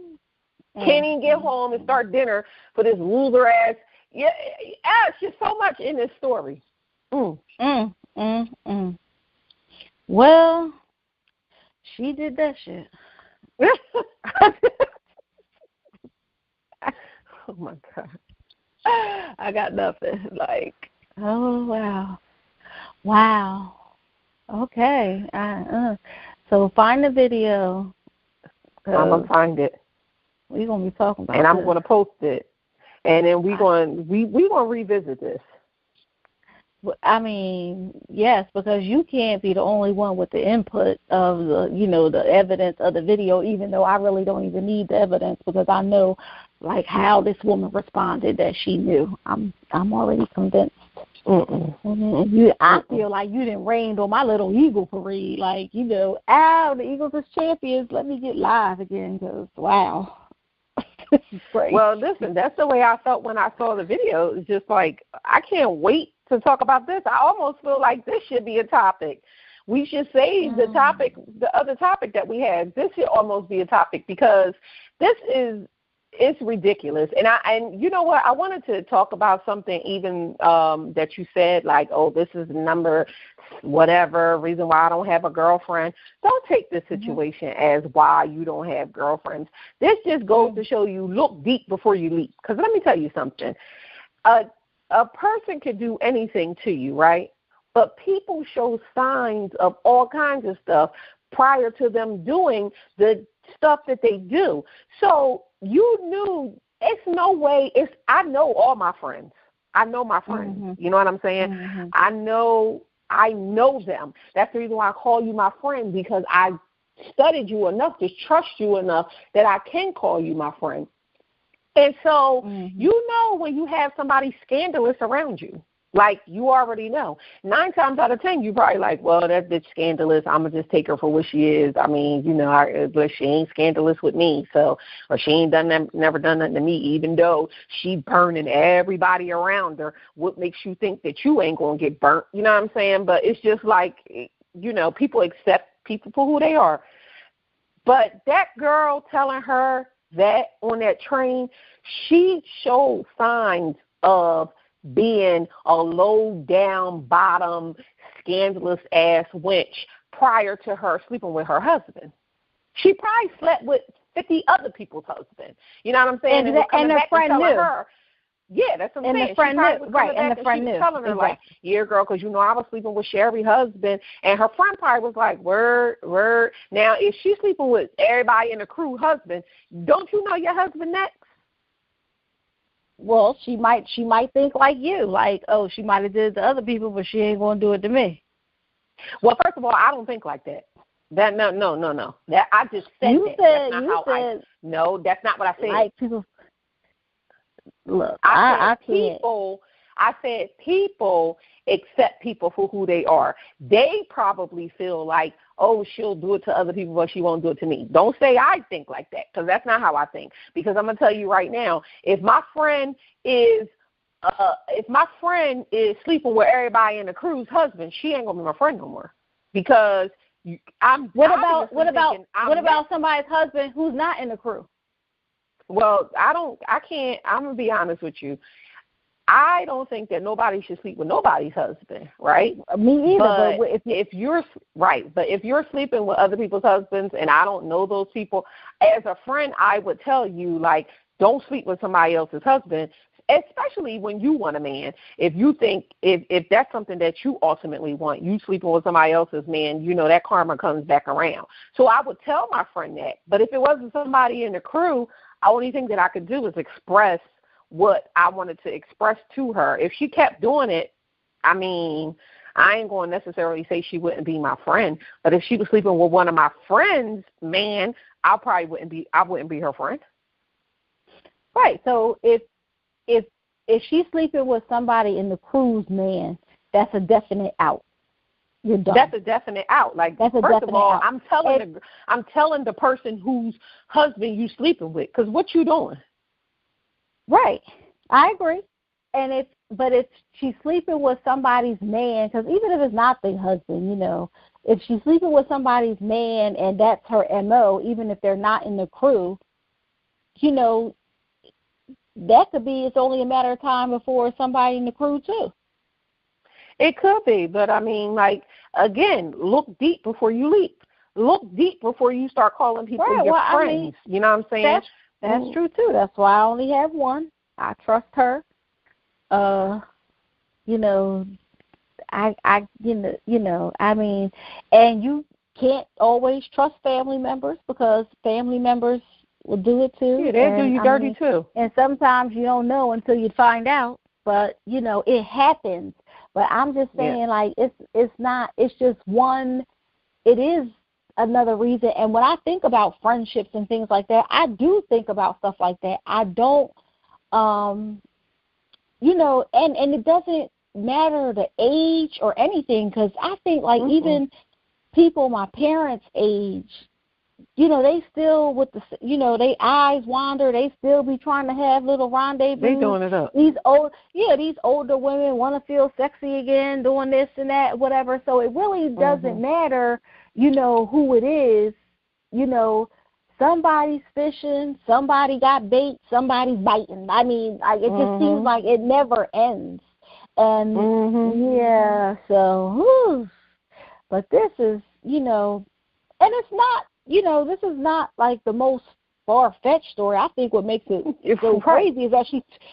Can't even get home and start dinner for this loser ass. Yeah, it's just so much in this story. Well, she did that shit. Oh my God. I got nothing. Like, oh wow. Okay. So find the video. I'm going to find it. We're going to be talking about it. And I'm going to post it. And then we're going to revisit this. I mean, yes, because you can't be the only one with the input of the evidence of the video, even though I really don't even need the evidence, because I know, like, how this woman responded, that she knew. I'm already convinced. I feel like you didn't rain on my little Eagle parade. Like, the Eagles is champions. Let me get live again, because, wow. This is great. Well, listen, that's the way I felt when I saw the video. It's just like, I can't wait to talk about this. I almost feel like this should be a topic. We should save the other topic that we had. This should almost be a topic, because this is, it's ridiculous. And you know what? I wanted to talk about something even that you said, like, oh, this is number whatever, reason why I don't have a girlfriend. Don't take this situation as why you don't have girlfriends. This just goes to show you, look deep before you leap. Because let me tell you something. A person could do anything to you, right? But people show signs of all kinds of stuff prior to them doing the stuff that they do. So you knew, it's no way, I know all my friends. I know my friends. You know what I'm saying? I know them. That's the reason why I call you my friend, because I studied you enough to trust you enough that I can call you my friend. And so you know when you have somebody scandalous around you. Like, you already know. 9 times out of 10, you're probably like, well, that bitch scandalous. I'm going to just take her for what she is. I mean, but she ain't scandalous with me. So, or she ain't never done nothing to me, even though she burning everybody around her. What makes you think that you ain't going to get burnt? You know what I'm saying? But it's just like, people accept people for who they are. But that girl telling her that on that train, she showed signs of being a low-down, bottom, scandalous-ass wench prior to her sleeping with her husband. She probably slept with 50 other people's husbands. You know what I'm saying? And her friend knew. Her, yeah, that's what I'm saying. And the friend knew. Right, and the friend knew. Telling her, like, yeah, girl, because, I was sleeping with Sherry's husband. And her friend probably was like, word. Now, if she's sleeping with everybody in the crew husband, don't you know your husband next? well, she might think like you, like, oh, she might have did it to other people, but she ain't gonna do it to me. Well, first of all, I don't think like that. That no. That I just said You that. said That's not you how said no, that's not what I said. like people. Look, I can't. People. I said people accept people for who they are. They probably feel like, oh, she'll do it to other people, but she won't do it to me. Don't say I think like that, because that's not how I think. Because I'm gonna tell you right now, if my friend is sleeping with everybody in the crew's husband, she ain't gonna be my friend no more. Because what about somebody's husband who's not in the crew? Well, I'm gonna be honest with you. I don't think that nobody should sleep with nobody's husband, right? Me either. But if you're sleeping with other people's husbands, and I don't know those people, as a friend, I would tell you, like, don't sleep with somebody else's husband, especially when you want a man. If you think if that's something that you ultimately want, you sleeping with somebody else's man, you know that karma comes back around. So I would tell my friend that. But if it wasn't somebody in the crew, the only thing that I could do is express what I wanted to express to her. If she kept doing it, I mean, I ain't going to necessarily say she wouldn't be my friend, but if she was sleeping with one of my friends' man, I wouldn't be her friend. Right. So if she's sleeping with somebody in the crew's man, that's a definite out. You're done. That's a definite out. Like, first of all, out. I'm telling the person whose husband you sleeping with, because what you doing? Right, I agree. And if she's sleeping with somebody's man, because even if it's not the husband, you know, if she's sleeping with somebody's man and that's her MO, even if they're not in the crew, you know, that could be, it's only a matter of time before somebody in the crew too. It could be, but I mean, like, again, look deep before you leap. Look deep before you start calling people your friends. I mean, you know what I'm saying? That's true too. That's why I only have one. I trust her. You know, I mean, and you can't always trust family members because family members will do it too. Yeah, they'll do you dirty too. And sometimes you don't know until you find out. But you know, it happens. But I'm just saying, like, it's just one. It is another reason. And when I think about friendships and things like that, I do think about stuff like that. I don't, you know, and it doesn't matter the age or anything, because I think, like, even people my parents' age, you know, they still with the, you know, they eyes wander. They still be trying to have little rendezvous. They doing it up. These older women want to feel sexy again, doing this and that, whatever. So it really doesn't matter, you know, who it is. You know, somebody's fishing, somebody got bait, somebody's biting. I mean, it just seems like it never ends. And so, but this is, you know, and it's not. You know, this is not like the most far-fetched story. I think what makes it so crazy is that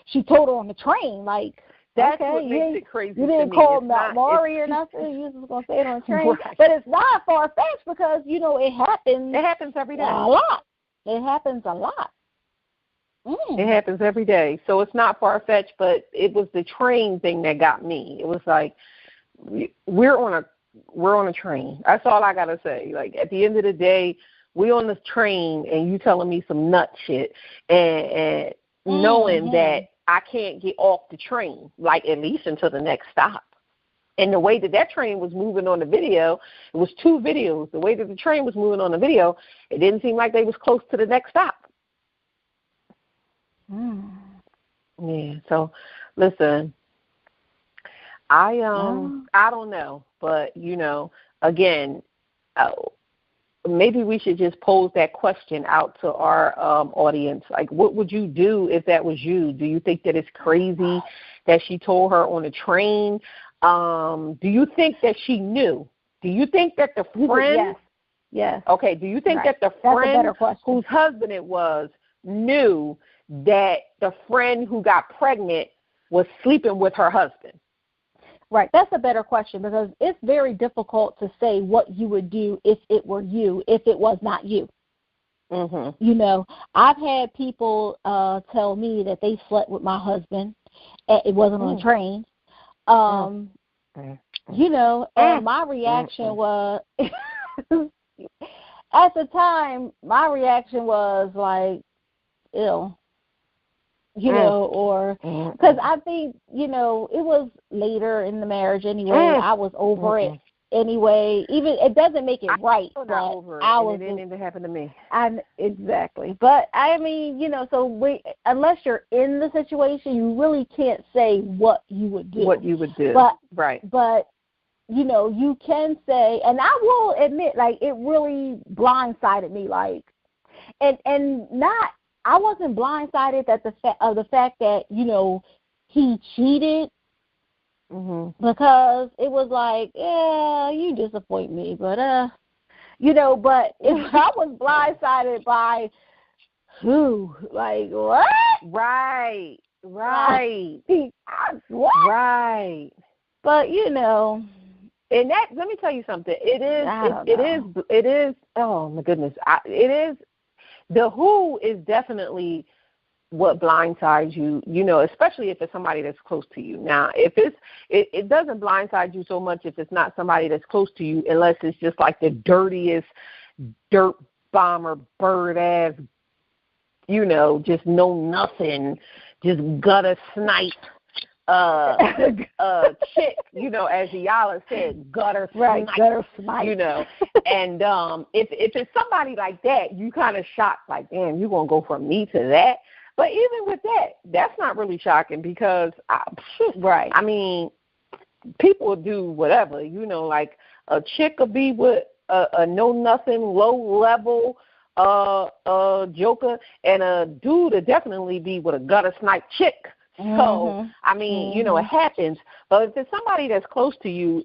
she told her on the train. Like, that's what makes it crazy. You didn't call Maury or nothing. You just gonna say it on the train. Right. But it's not far-fetched because, you know, it happens. It happens every day. A lot. It happens a lot. It happens every day. So it's not far-fetched, but it was the train thing that got me. It was like, we're on a train. That's all I gotta say. Like, at the end of the day, we on this train, and you telling me some nut shit, and knowing that I can't get off the train, like, at least until the next stop. And the way that train was moving on the video, it was 2 videos. The way that the train was moving on the video, it didn't seem like they was close to the next stop. Yeah. So, listen. I don't know, but, you know, again, maybe we should just pose that question out to our audience. Like, what would you do if that was you? Do you think that it's crazy that she told her on a train? Do you think that she knew? Do you think that the friend? Yes. Okay. Do you think that the friend whose husband it was knew that the friend who got pregnant was sleeping with her husband? Right, that's a better question because it's very difficult to say what you would do if it were you, if it was not you. You know, I've had people tell me that they slept with my husband. It wasn't on a train. You know, and my reaction was, at the time, my reaction was like, ew. You know, or because I think, you know, it was later in the marriage anyway. I was over it anyway. Even it doesn't make it right, but I was. It didn't even happen to me. Exactly, but I mean, you know, so unless you're in the situation, you really can't say what you would do. But you know, you can say, and I will admit, like, it really blindsided me, like, and not. I wasn't blindsided at the fact that, you know, he cheated, because it was like, yeah, you disappoint me, but you know, but if I was blindsided by who, like, what? Right. What? Right. But you know, and that, let me tell you something. It is. Oh my goodness. It is. The who is definitely what blindsides you, you know, especially if it's somebody that's close to you. Now, if it doesn't blindside you so much if it's not somebody that's close to you, unless it's just like the dirtiest dirt bomber, bird ass, you know, just know nothing, just gutter snipe chick, you know, as Yala said, gutter snipe, you know. And if it's somebody like that, you kind of shocked, like, damn, you gonna go from me to that? But even with that, that's not really shocking, because I mean, people do whatever, you know. Like, a chick could be with a know nothing, low level joker, and a dude would definitely be with a gutter snipe chick. So, I mean, you know, it happens. But if it's somebody that's close to you,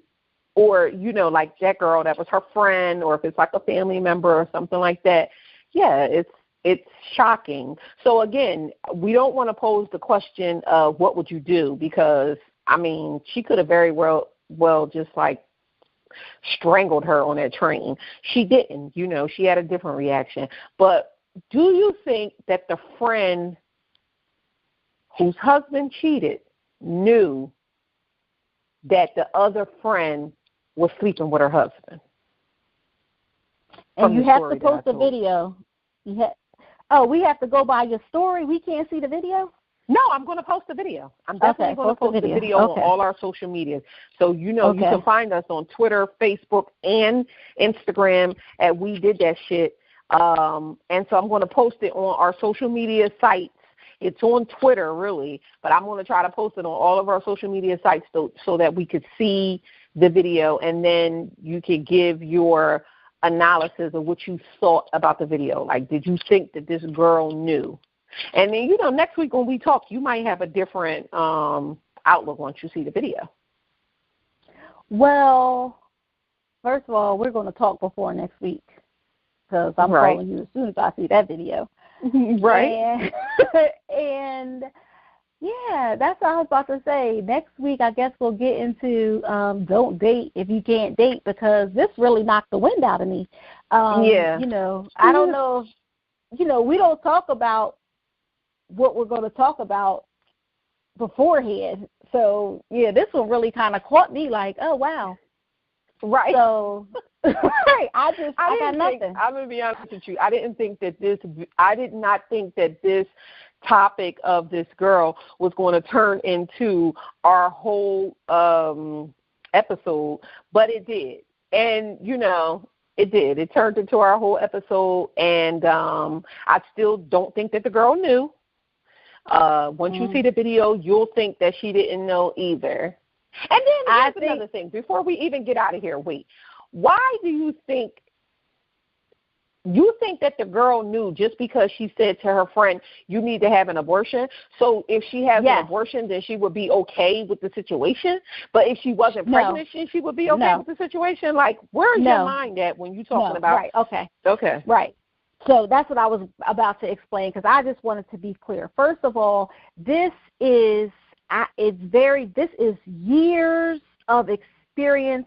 or, you know, like that girl that was her friend, or if it's like a family member or something like that, yeah, it's shocking. So, again, we don't want to pose the question of what would you do, because, I mean, she could have very well just, like, strangled her on that train. She didn't, you know. She had a different reaction. But do you think that the friend whose husband cheated knew that the other friend was sleeping with her husband? And you have to post a video. We have to go by your story? We can't see the video? No, I'm going to post the video. I'm definitely going to post the video on all our social media. So, you know, you can find us on Twitter, Facebook, and Instagram at We Did That Shit. And so I'm going to post it on our social media sites. It's on Twitter, really, but I'm going to try to post it on all of our social media sites so that we could see the video, and then you could give your analysis of what you thought about the video. Like, did you think that this girl knew? And then, you know, next week when we talk, you might have a different outlook once you see the video. Well, first of all, we're going to talk before next week, because I'm calling you as soon as I see that video. Right. And yeah, that's what I was about to say. Next week, I guess we'll get into don't date if you can't date, because this really knocked the wind out of me. You know, I don't know if, you know, we don't talk about what we're going to talk about beforehand. So, yeah, this one really kind of caught me like, oh, wow. Right. So, I got nothing. I'm going to be honest with you. I did not think that this topic of this girl was going to turn into our whole episode, but it did. And, you know, it did. It turned into our whole episode, and I still don't think that the girl knew. Once you see the video, you'll think that she didn't know either. And then here's another thing. Before we even get out of here, wait. Why do you think that the girl knew just because she said to her friend, you need to have an abortion? So if she has an abortion, then she would be okay with the situation? But if she wasn't pregnant, she would be okay with the situation? Like, where's your mind at when you're talking about? Right, okay. Okay. Right. So that's what I was about to explain, because I just wanted to be clear. First of all, this is years of experience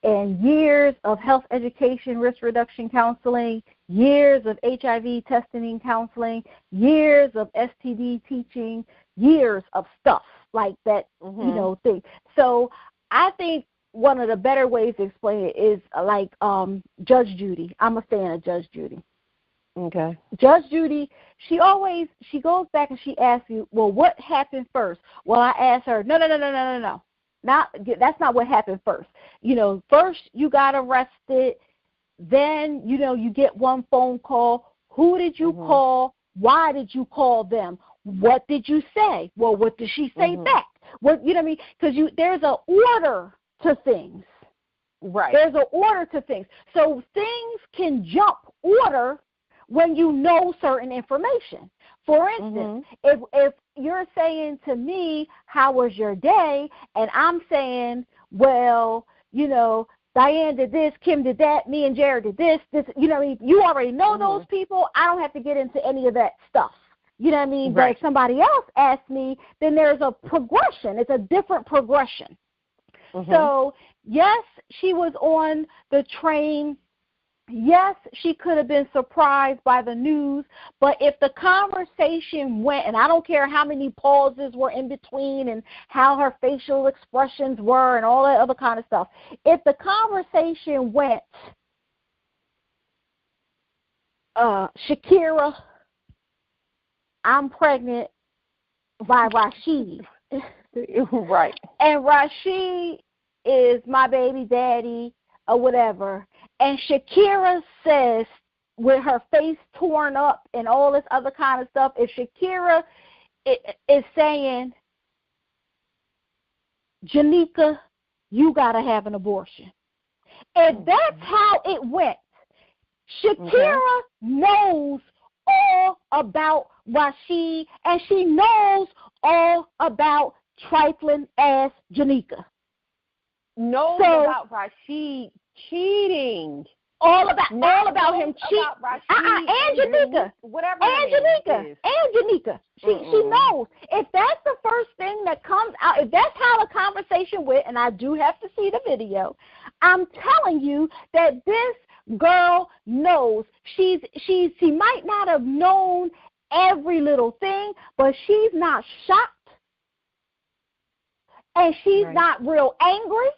and years of health education, risk reduction counseling, years of HIV testing and counseling, years of STD teaching, years of stuff like that, thing. So I think one of the better ways to explain it is like Judge Judy. I'm a fan of Judge Judy. Okay. Judge Judy, she goes back and she asks you, well, what happened first? Well, I asked her, no. That's not what happened first. First you got arrested, then, you get one phone call. Who did you call? Why did you call them? What did you say? Well, what did she say back? What, you know what I mean? Because there's an order to things. Right. There's an order to things. So things can jump order when you know certain information. For instance, if you're saying to me, how was your day? And I'm saying, well, Diane did this, Kim did that, me and Jared did this, you already know those people. I don't have to get into any of that stuff. You know what I mean? Right. But if somebody else asks me, then there's a progression. It's a different progression. So, yes, she was on the train. Yes, she could have been surprised by the news. But if the conversation went, and I don't care how many pauses were in between and how her facial expressions were and all that other kind of stuff, if the conversation went, Shakira, I'm pregnant by Rashid. Right. And Rashid is my baby daddy or whatever. And Shakira says, with her face torn up and all this other kind of stuff, if Shakira is saying, Janika, you got to have an abortion. If that's how it went, Shakira knows all about Rashid, and she knows all about trifling ass Janika. Knows about Rashid cheating. All about him cheating. And Janika. Whatever. And Janika. She knows. If that's the first thing that comes out, if that's how the conversation went, and I do have to see the video, I'm telling you that this girl knows. She might not have known every little thing, but she's not shocked. And she's not real angry.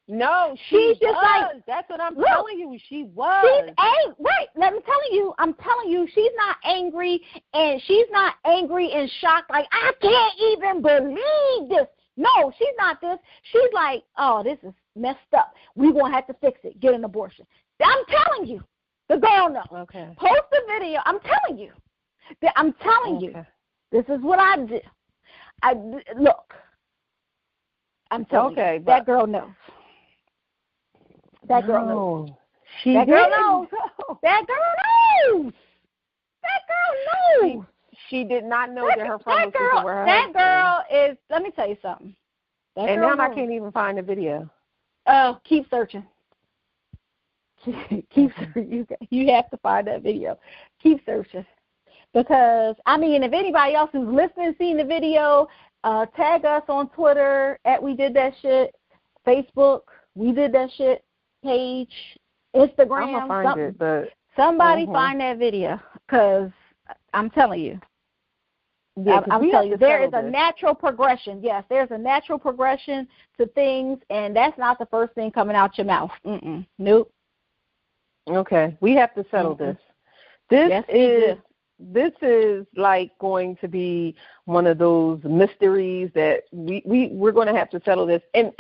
No, she's just was. Like, that's what I'm telling you. She was. She's right. I'm telling you, she's not angry, and she's not angry and shocked. Like, I can't even believe this. No, she's not this. She's like, oh, this is messed up. We're gonna have to fix it. Get an abortion. I'm telling you, the girl knows. Okay. Post the video. I'm telling you. You. This is what I do. Look. I'm telling you, that girl knows. That girl knows. That girl knows. That girl knows. That girl knows. She did not know that her phone was were her husband. That girl is, let me tell you something. And now I can't even find the video. Oh, keep searching. Keep searching. You have to find that video. Keep searching. Because, if anybody else who's listening, seen the video, tag us on Twitter at We Did That Shit, Facebook, We Did That Shit page, Instagram. I'm gonna find it, but somebody find that video, because I'm telling you. Yeah, I'm telling you, there is a natural progression. Yes, there's a natural progression to things, and that's not the first thing coming out your mouth. Nope. Okay, we have to settle this. This is like going to be one of those mysteries that we're going to have to settle this, and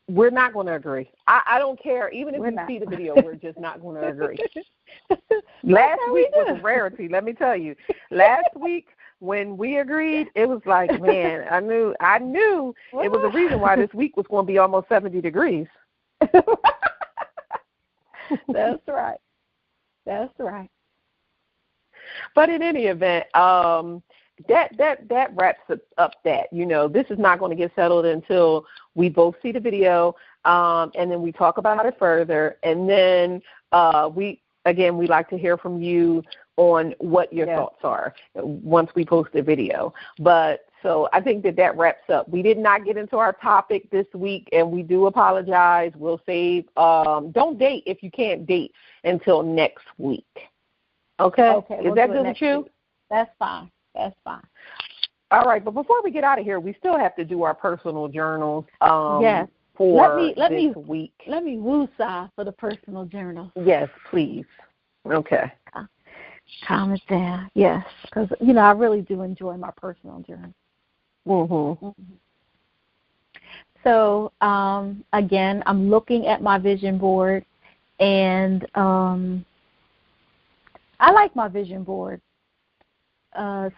we're not going to agree. I don't care. Even if you see the video, we're just not going to agree. Last week was a rarity, let me tell you. Last week when we agreed, it was like, man, I knew it was a reason why this week was going to be almost 70 degrees. That's right. That's right. But in any event, that wraps up that. This is not going to get settled until we both see the video, and then we talk about it further. And then we like to hear from you on what your thoughts are once we post the video. But So I think that wraps up. We did not get into our topic this week, and we do apologize. We'll save. Don't date if you can't date until next week. Okay? Is that good with you? That's fine. That's fine. All right, but before we get out of here, we still have to do our personal journals. Yes. For this week. Let me woo-sigh for the personal journal. Yes, please. Okay. Calm it down. Yes, because, I really do enjoy my personal journal. Mm-hmm. So, again, I'm looking at my vision board, and I like my vision board.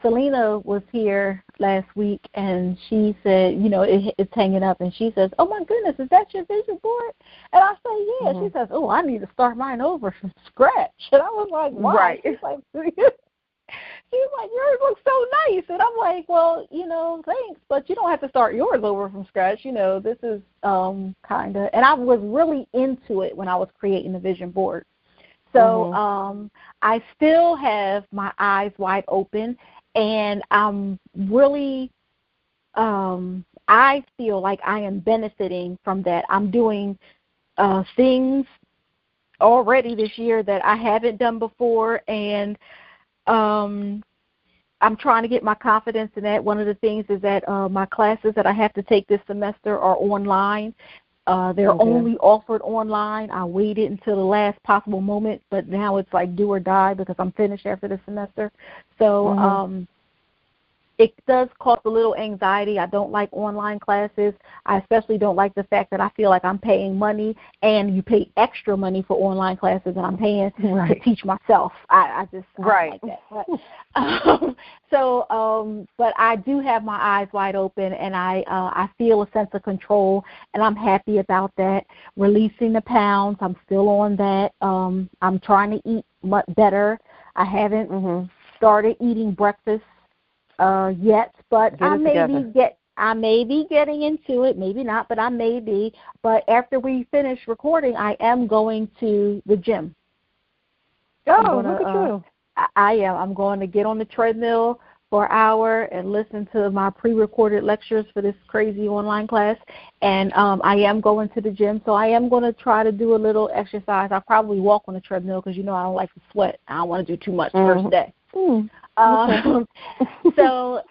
Selena was here last week, and she said, it's hanging up, and she says, "Oh, my goodness, is that your vision board?" And I say, "Yeah." Mm-hmm. She says, "Oh, I need to start mine over from scratch." And I was like, "Why?" Right. She's like, "Yours looks so nice." And I'm like, "Well, thanks, but you don't have to start yours over from scratch. This is kind of," and I was really into it when I was creating the vision board. So I still have my eyes wide open, and I'm really, I feel like I am benefiting from that. I'm doing things already this year that I haven't done before, and I'm trying to get my confidence in that. One of the things is that my classes that I have to take this semester are online. They're only offered online. I waited until the last possible moment, but now it's like do or die because I'm finished after the semester. So it does cause a little anxiety. I don't like online classes. I especially don't like the fact that I feel like I'm paying money, and you pay extra money for online classes, and I'm paying to teach myself. I don't like that. But I do have my eyes wide open, and I feel a sense of control, and I'm happy about that. Releasing the pounds, I'm still on that. I'm trying to eat much better. I haven't started eating breakfast yet, but I may be getting into it, maybe not, but I may be. But after we finish recording, I am going to the gym. Look at you. I am. I'm going to get on the treadmill for an hour and listen to my pre-recorded lectures for this crazy online class. And I am going to the gym, so I am going to try to do a little exercise. I'll probably walk on the treadmill because, I don't like to sweat. I don't want to do too much the first day. So,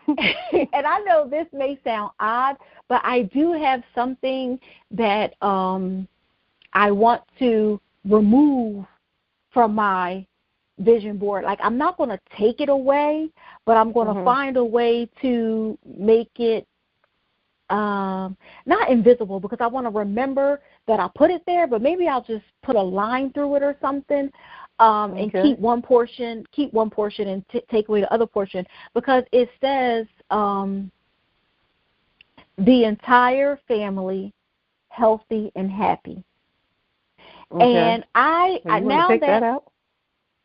and I know this may sound odd, but I do have something that I want to remove from my vision board. Like, I'm not going to take it away, but I'm going to find a way to make it not invisible, because I want to remember that I put it there, but maybe I'll just put a line through it or something. And keep one portion and take away the other portion, because it says the entire family healthy and happy. And I now take that out?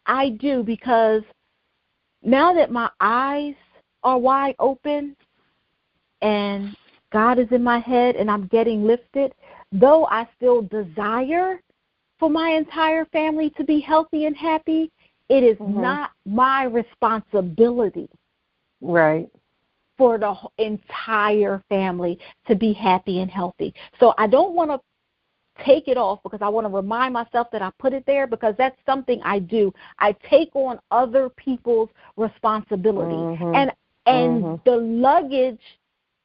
I do, because now that my eyes are wide open and God is in my head and I'm getting lifted, though I still desire for my entire family to be healthy and happy, it is not my responsibility for the entire family to be happy and healthy. So I don't want to take it off, because I want to remind myself that I put it there, because that's something I do. I take on other people's responsibility. And the luggage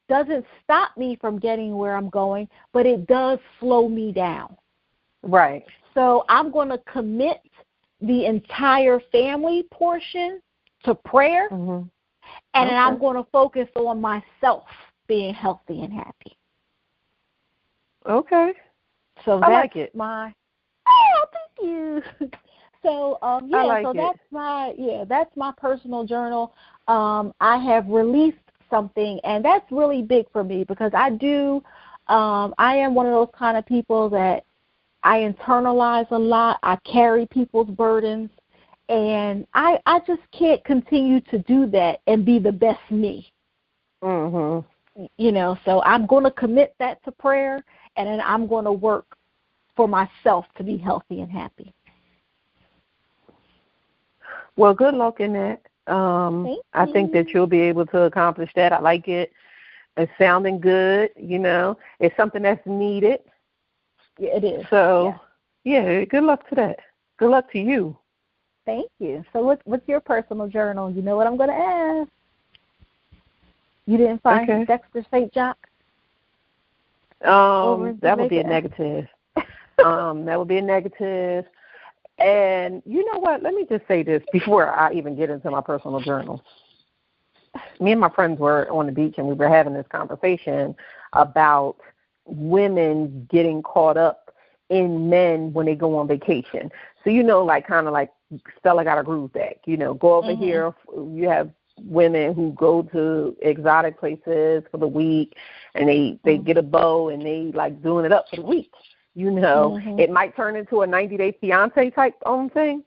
doesn't stop me from getting where I'm going, but it does slow me down. Right. So I'm going to commit the entire family portion to prayer, and then I'm going to focus on myself being healthy and happy. Okay. So I that's like it. Thank you. So that's my personal journal. I have released something, and that's really big for me, because I am one of those kind of people that I internalize a lot. I carry people's burdens, and I just can't continue to do that and be the best me. So I'm going to commit that to prayer, and then I'm going to work for myself to be healthy and happy. Well, good luck in that. I think that you'll be able to accomplish that. I like it. It's sounding good, you know. It's something that's needed. Yeah, it is. So, yeah, good luck to that. Good luck to you. Thank you. So what's your personal journal? You know what I'm going to ask. You didn't find Dexter St. Jacque? That would be a negative. That would be a negative. And you know what? Let me just say this before I even get into my personal journal. Me and my friends were on the beach, and we were having this conversation about women getting caught up in men when they go on vacation. So, you know, like kind of like Stella got a groove back. You know, go over here. You have women who go to exotic places for the week, and they get a bow, and they like doing it up for the week. You know, it might turn into a 90-Day Fiance type thing.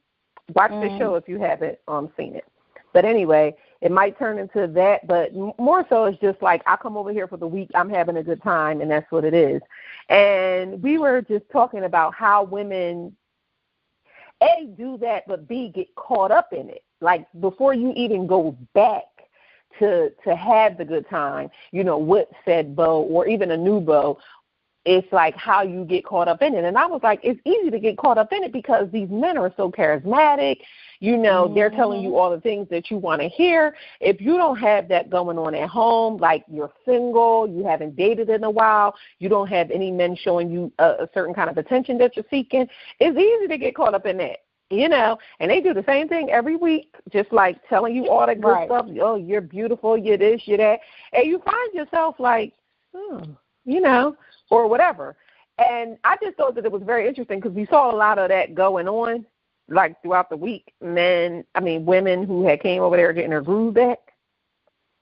Watch the show if you haven't seen it. But anyway, it might turn into that, but more so it's just like I come over here for the week, I'm having a good time, and that's what it is. And we were just talking about how women, A, do that, but B, get caught up in it. Like before you even go back to have the good time, you know, with said beau or even a new beau, it's like how you get caught up in it. And I was like, it's easy to get caught up in it because these men are so charismatic. You know, they're telling you all the things that you want to hear. If you don't have that going on at home, like you're single, you haven't dated in a while, you don't have any men showing you a certain kind of attention that you're seeking, it's easy to get caught up in that. You know, and they do the same thing every week, just like telling you all the good stuff. Oh, you're beautiful, you're this, you're that. And you find yourself like, you know, or whatever. And I just thought that it was very interesting because we saw a lot of that going on, like throughout the week. Women who had came over there getting their groove back,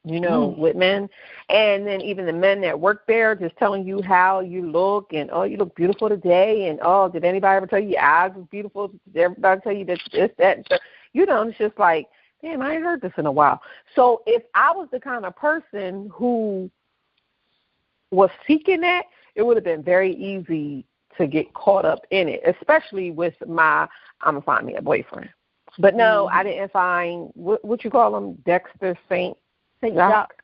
you know, with men. And then even the men that work there just telling you how you look and, oh, you look beautiful today. And, oh, did anybody ever tell you your eyes was beautiful? Did everybody tell you this, that, and so? You know, it's just like, damn, I ain't heard this in a while. So if I was the kind of person who was seeking that, it would have been very easy to get caught up in it, especially with I'm going to find me a boyfriend. But no, I didn't find, what you call him, Dexter St. Jacque.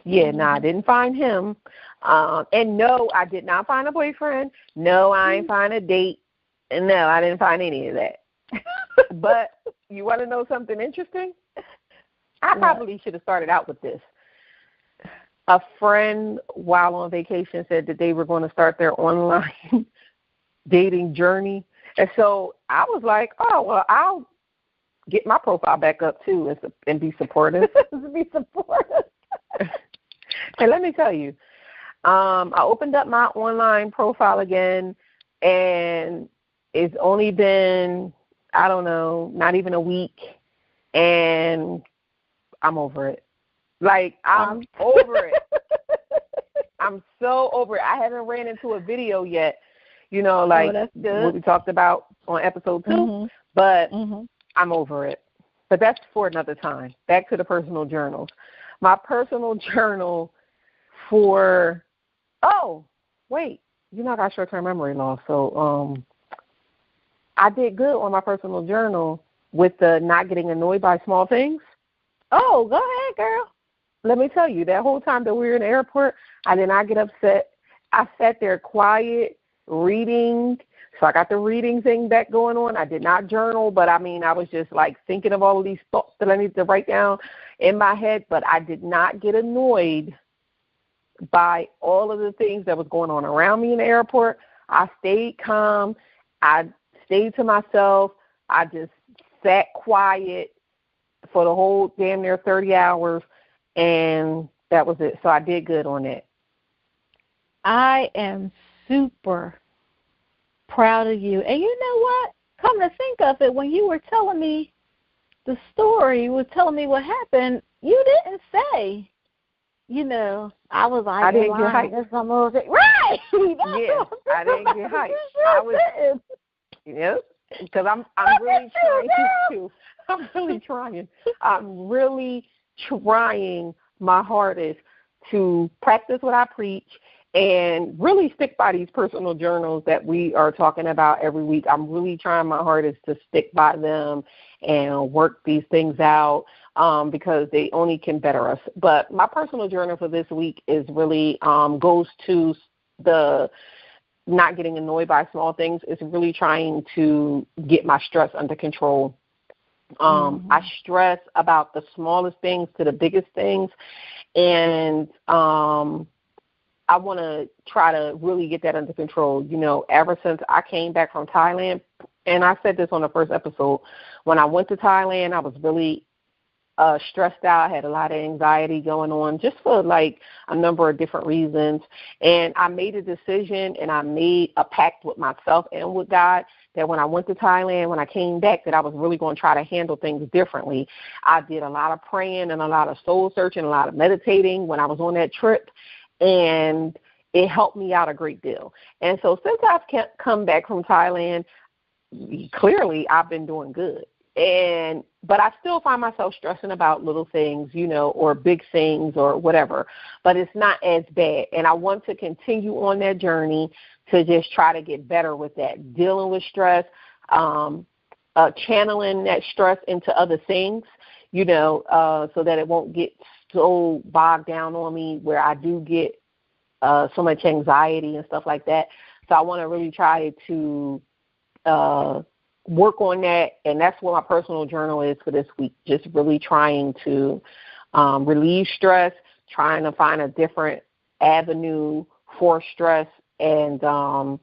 Yeah, no, I didn't find him. And no, I did not find a boyfriend. No, I ain't find a date. And no, I didn't find any of that. But you want to know something interesting? I probably should have started out with this. A friend, while on vacation, said that they were going to start their online dating journey. And so I was like, oh, well, I'll get my profile back up, too, and be supportive. Be supportive. And let me tell you, I opened up my online profile again, and it's only been, I don't know, not even a week, and I'm over it. Like, I'm over it. I'm so over it. I haven't ran into a video yet, you know, like what we talked about on episode 2, but I'm over it. But that's for another time. Back to the personal journals. My personal journal for, you know, I got short-term memory loss, so I did good on my personal journal with the not getting annoyed by small things. Oh, go ahead, girl. Let me tell you, that whole time that we were in the airport, I did not get upset. I sat there quiet, reading. So I got the reading thing back going on. I did not journal, but, I was just, like, thinking of all of these thoughts that I need to write down in my head. But I did not get annoyed by all of the things that was going on around me in the airport. I stayed calm. I stayed to myself. I just sat quiet for the whole damn near 30 hours. And that was it. So I did good on that. I am super proud of you. And you know what? Come to think of it, when you were telling me the story, you were telling me what happened, you didn't say, you know, I was like, I didn't get hyped. Right. Yeah, I didn't get hyped. I was, because I'm really trying to. I'm really trying. I'm really trying my hardest to practice what I preach and really stick by these personal journals that we are talking about every week. I'm really trying my hardest to stick by them and work these things out. because they only can better us. But my personal journal for this week is really goes to the not getting annoyed by small things. It's really trying to get my stress under control. I stress about the smallest things to the biggest things, and I want to try to really get that under control. You know, ever since I came back from Thailand, and I said this on the first episode, when I went to Thailand, I was really stressed out, had a lot of anxiety going on, just for like a number of different reasons. And I made a decision, and I made a pact with myself and with God that when I went to Thailand, when I came back, that I was really going to try to handle things differently. I did a lot of praying and a lot of soul searching, a lot of meditating when I was on that trip, and it helped me out a great deal. And so since I've come back from Thailand, clearly I've been doing good. But I still find myself stressing about little things, you know, or big things or whatever, but it's not as bad. And I want to continue on that journey to just try to get better with that, dealing with stress, channeling that stress into other things, you know, so that it won't get so bogged down on me where I do get so much anxiety and stuff like that. So I want to really try to work on that, and that's what my personal journal is for this week, just really trying to relieve stress, trying to find a different avenue for stress, and, I'm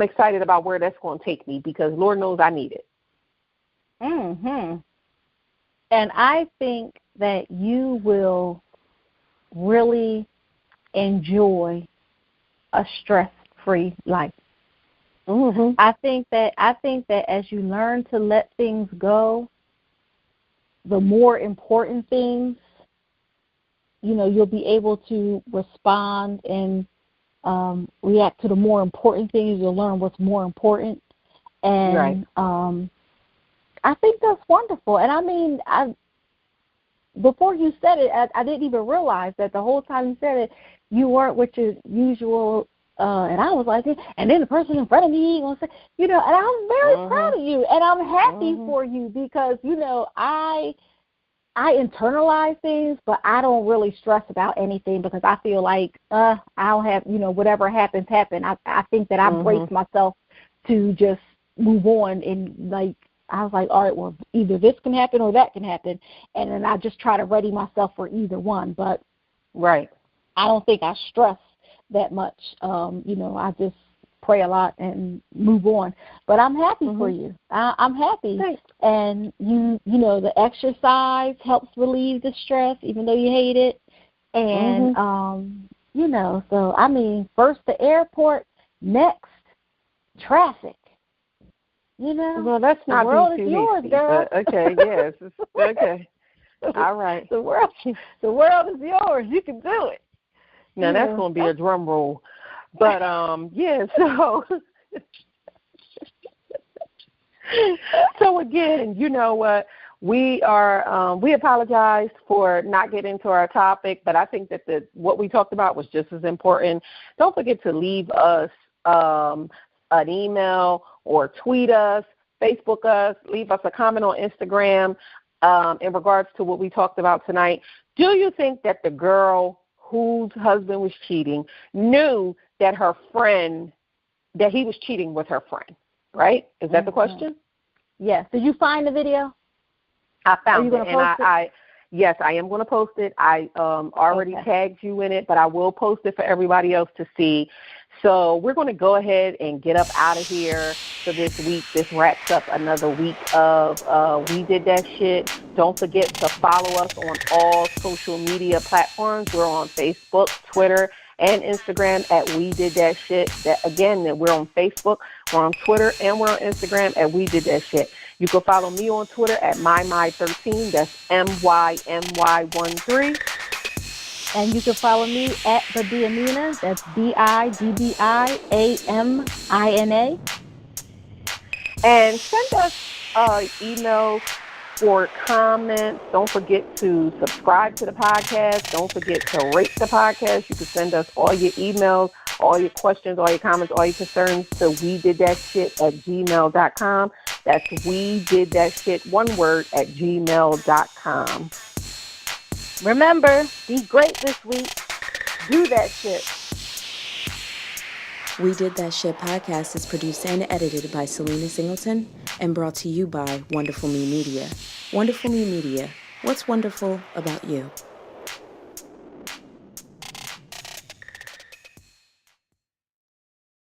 excited about where that's going to take me because Lord knows I need it. And I think that you will really enjoy a stress-free life. I think that as you learn to let things go, the more important things, you know, you'll be able to respond and react to the more important things. You'll learn what's more important. And I think that's wonderful. And I mean, before you said it, I didn't even realize that the whole time you said it, you weren't with your usual. And I was like, and then the person in front of me going to say, you know, and I'm very proud of you, and I'm happy for you because, you know, I internalize things, but I don't really stress about anything because I feel like I'll have, you know, whatever happens, happen. I think that I brace myself to just move on, and like I was like, all right, well, either this can happen or that can happen, and then I just try to ready myself for either one. But I don't think I stress that much. You know, I just pray a lot and move on. But I'm happy for you. I'm happy. Thanks. And you know, the exercise helps relieve the stress, even though you hate it. And you know, so I mean, first the airport, next traffic. You know, well, that's not the world is too yours, hasty, girl. Okay, yes, okay, all right. The world is yours. You can do it. Now, that's going to be a drum roll. But, so so again, you know what, we apologize for not getting to our topic, but I think that what we talked about was just as important. Don't forget to leave us an email or tweet us, Facebook us, leave us a comment on Instagram in regards to what we talked about tonight. Do you think that the girl whose husband was cheating knew that that he was cheating with her friend, right? Is that the question? Yes. Did you find the video? I found it, and yes, I am going to post it. I already tagged you in it, but I will post it for everybody else to see. So we're going to go ahead and get up out of here for this week. This wraps up another week of We Did That Shit. Don't forget to follow us on all social media platforms. We're on Facebook, Twitter, and Instagram at We Did That Shit. We're on Facebook, we're on Twitter, and we're on Instagram at We Did That Shit. You can follow me on Twitter at MyMy13. That's MYMY13. And you can follow me at Bibbiamina. That's BIBBIAMINA. And send us emails or comments. Don't forget to subscribe to the podcast. Don't forget to rate the podcast. You can send us all your emails all your questions, all your comments, all your concerns to wedidthatshit@gmail.com. That's wedidthatshit, one word, @gmail.com. Remember, be great this week. Do that shit. We Did That Shit podcast is produced and edited by Selena Singleton and brought to you by Wonderful Me Media. Wonderful Me Media. What's wonderful about you?